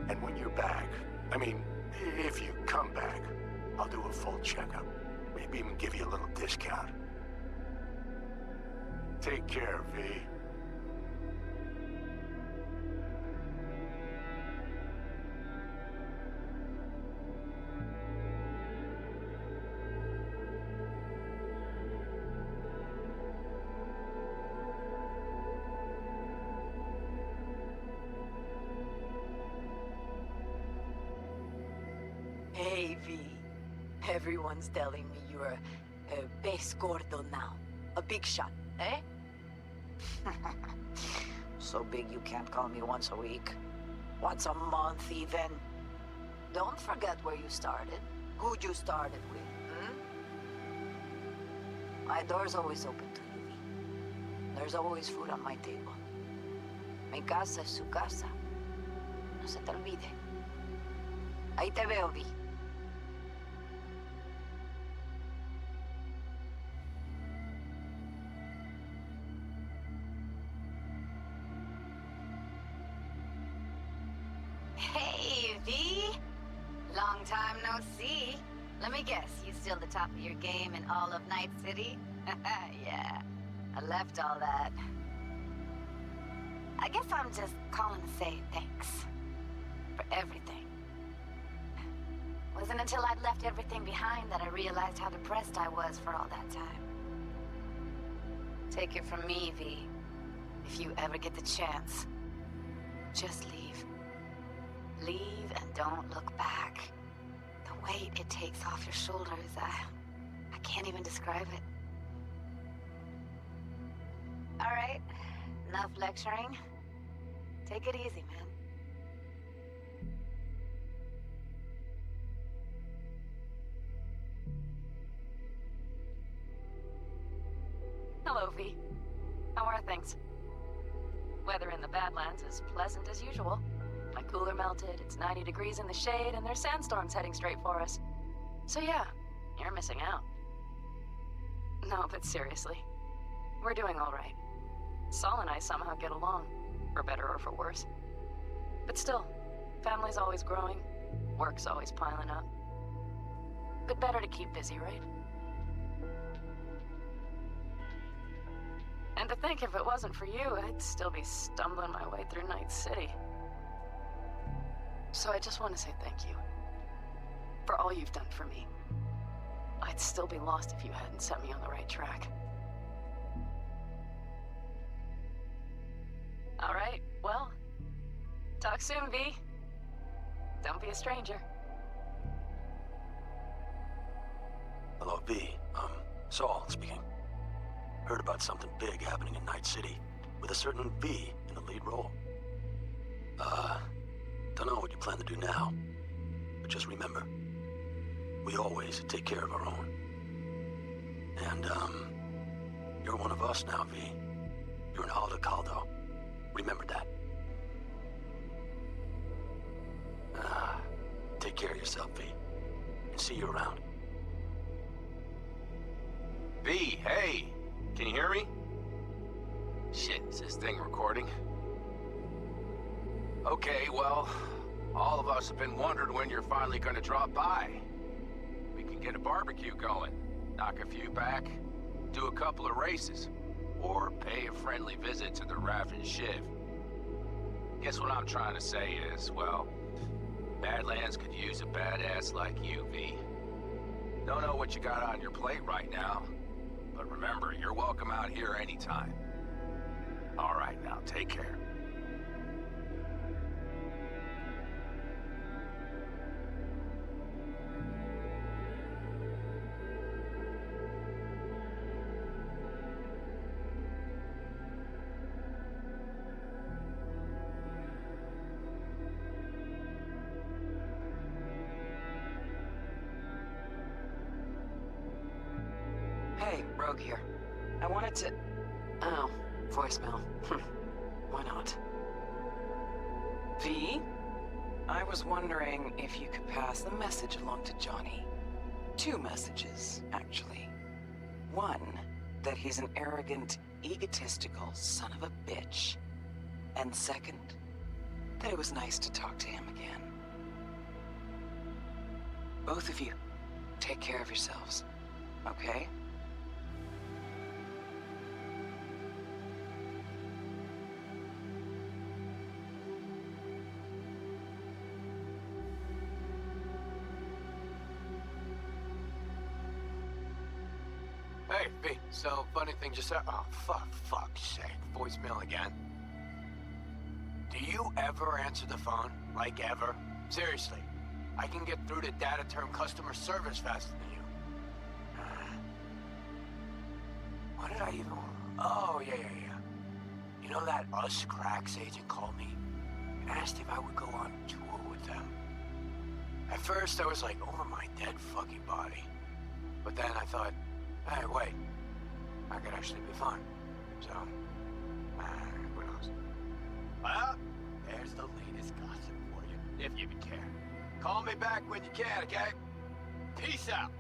And when you're back, I mean, if you come back, I'll do a full checkup. Maybe even give you a little discount. Take care, V. Hey, V. Everyone's telling me you're a pez gordo now. A big shot, eh? So big you can't call me once a week. Once a month, even. Don't forget where you started. Who'd you started with, My door's always open to you, V. There's always food on my table. Mi casa es su casa. No se te olvide. Ahí te veo, V. Hey, V. Long time no see. Let me guess, you still the top of your game in all of Night City? Yeah, I left all that. I guess I'm just calling to say thanks. For everything. Wasn't until I'd left everything behind that I realized how depressed I was for all that time. Take it from me, V. If you ever get the chance, just leave. Leave and don't look back. The weight it takes off your shoulders, I can't even describe it. All right, enough lecturing. Take it easy, man. Hello, V. How are things? Weather in the Badlands is pleasant as usual. My cooler melted, it's 90 degrees in the shade, and there's sandstorms heading straight for us. So yeah, you're missing out. No, but seriously, we're doing all right. Saul and I somehow get along, for better or for worse. But still, family's always growing, work's always piling up. But better to keep busy, right? And to think if it wasn't for you, I'd still be stumbling my way through Night City. So I just want to say thank you. For all you've done for me. I'd still be lost if you hadn't set me on the right track. All right, well, talk soon, V. Don't be a stranger. Hello, V. Saul speaking. Heard about something big happening in Night City, with a certain V in the lead role. Don't know what you plan to do now, but just remember, we always take care of our own. And, you're one of us now, V. You're an Aldecaldo. Remember that. Take care of yourself, V. And see you around. V, hey! Can you hear me? Shit, is this thing recording? Okay, well, all of us have been wondering when you're finally gonna drop by. We can get a barbecue going, knock a few back, do a couple of races, or pay a friendly visit to the Raff and Shiv. Guess what I'm trying to say is, well, Badlands could use a badass like you, V. Don't know what you got on your plate right now, but remember, you're welcome out here anytime. All right, now, take care. Hey, Rogue here. I wanted to... Oh, voicemail. Why not? V? I was wondering if you could pass the message along to Johnny. 2 messages, actually. One, that he's an arrogant, egotistical son of a bitch. And second, that it was nice to talk to him again. Both of you, take care of yourselves, okay? Hey, V, so funny thing just happened. Oh, fuck's sake. Voicemail again. Do you ever answer the phone? Like, ever? Seriously. I can get through to data term customer service faster than you. What did I even... Oh, yeah. You know that Us Cracks agent called me and asked if I would go on tour with them? At first, I was like, over my dead fucking body. But then I thought, hey, wait. I could actually be fun. So, who knows? Well, there's the latest gossip for you, if you even care. Call me back when you can, okay? Peace out.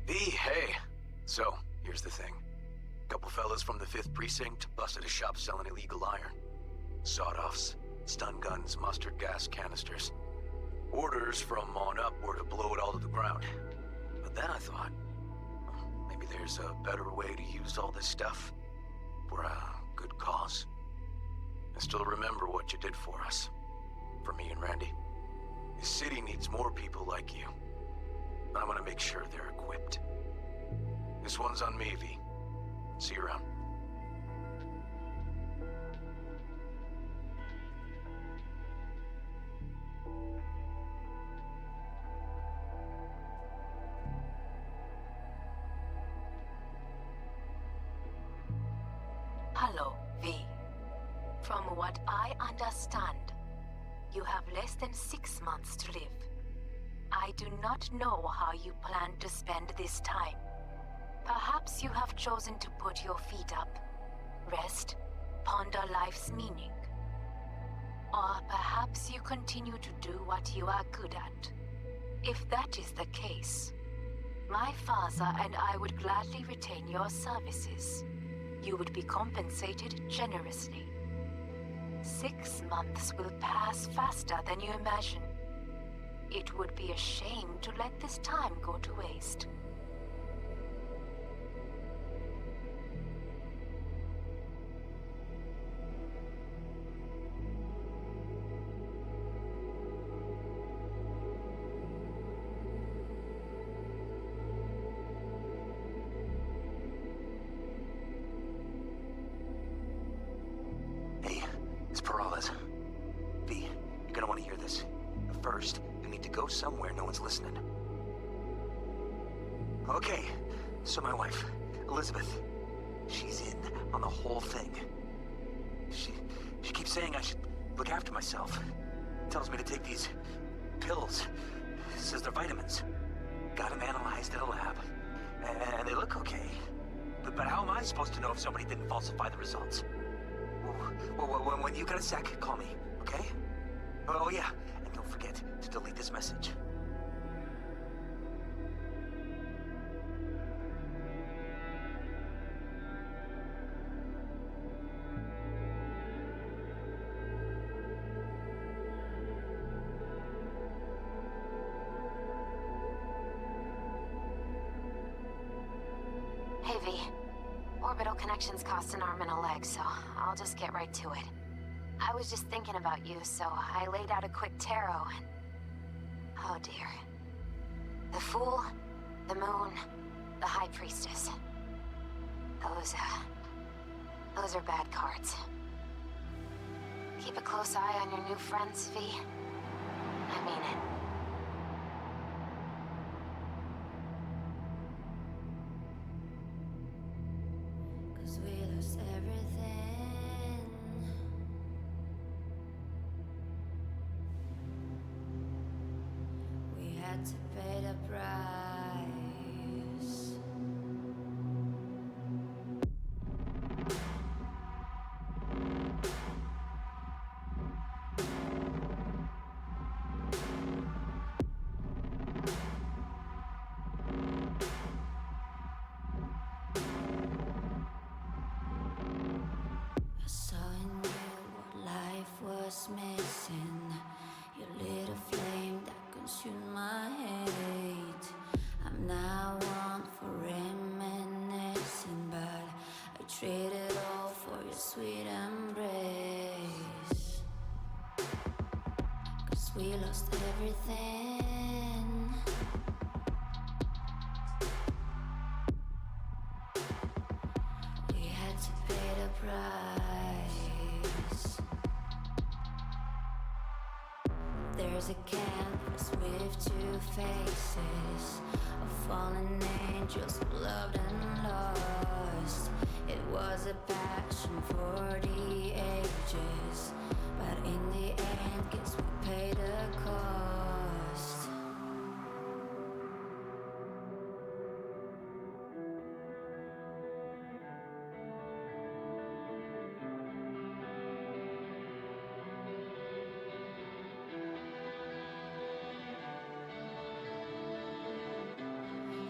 V, hey. So, here's the thing. Couple fellas from the 5th Precinct busted a shop selling illegal iron. Sawed-offs, stun guns, mustard gas canisters. Orders from on up were to blow it all to the ground. But then I thought, maybe there's a better way to use all this stuff for a good cause. I still remember what you did for us. For me and Randy. The city needs more people like you. I'm gonna make sure they're equipped. This one's on me, V. See you around. Hello, V. From what I understand, you have less than 6 months to live. I do not know how you plan to spend this time. Perhaps you have chosen to put your feet up, rest, ponder life's meaning. Or perhaps you continue to do what you are good at. If that is the case, my father and I would gladly retain your services. You would be compensated generously. 6 months will pass faster than you imagine. It would be a shame to let this time go to waste. Hey, it's Peralez. V, you're gonna want to hear this. But first, you need to go somewhere no one's listening. Okay, so my wife, Elizabeth, she's in on the whole thing. She keeps saying I should look after myself. Tells me to take these pills. Says they're vitamins. Got them analyzed at a lab. And they look okay. But how am I supposed to know if somebody didn't falsify the results? When you got a sec, call me, okay? Oh yeah, and don't forget to delete this message. Hey, V. Orbital connections cost an arm and a leg, so I'll just get right to it. I was just thinking about you, so I laid out a quick tarot and... Oh dear. The Fool, the Moon, the High Priestess. Those are bad cards. Keep a close eye on your new friends, V. I mean it. We lost everything. We had to pay the price. I saw in you what life was missing. You lit a flame that consumed my hate. everything. We had to pay the price. There's a canvas with two faces of fallen angels who loved and lost. It was a passion for the ages, but in the end, guess we paid the cost.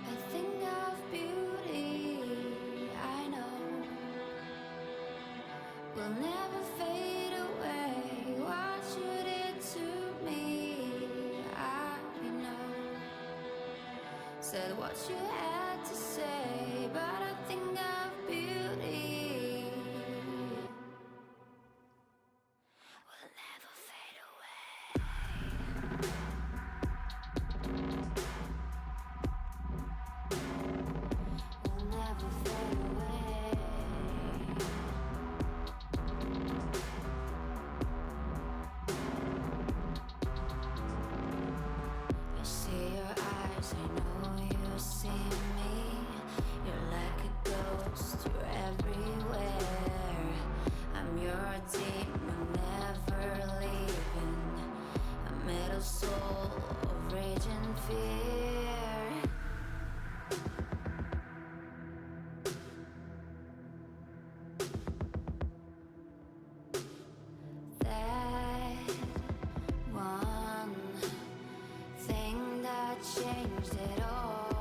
I think of beauty, I know, will never fade away. What you did to me, I know. Said what you had to say, but I think of beauty will never fade away. Will never fade away. I see your eyes, I know you see me. You're like a ghost, you're everywhere. I'm your demon, never leaving. A metal soul of rage and fear. That one thing that changed it all.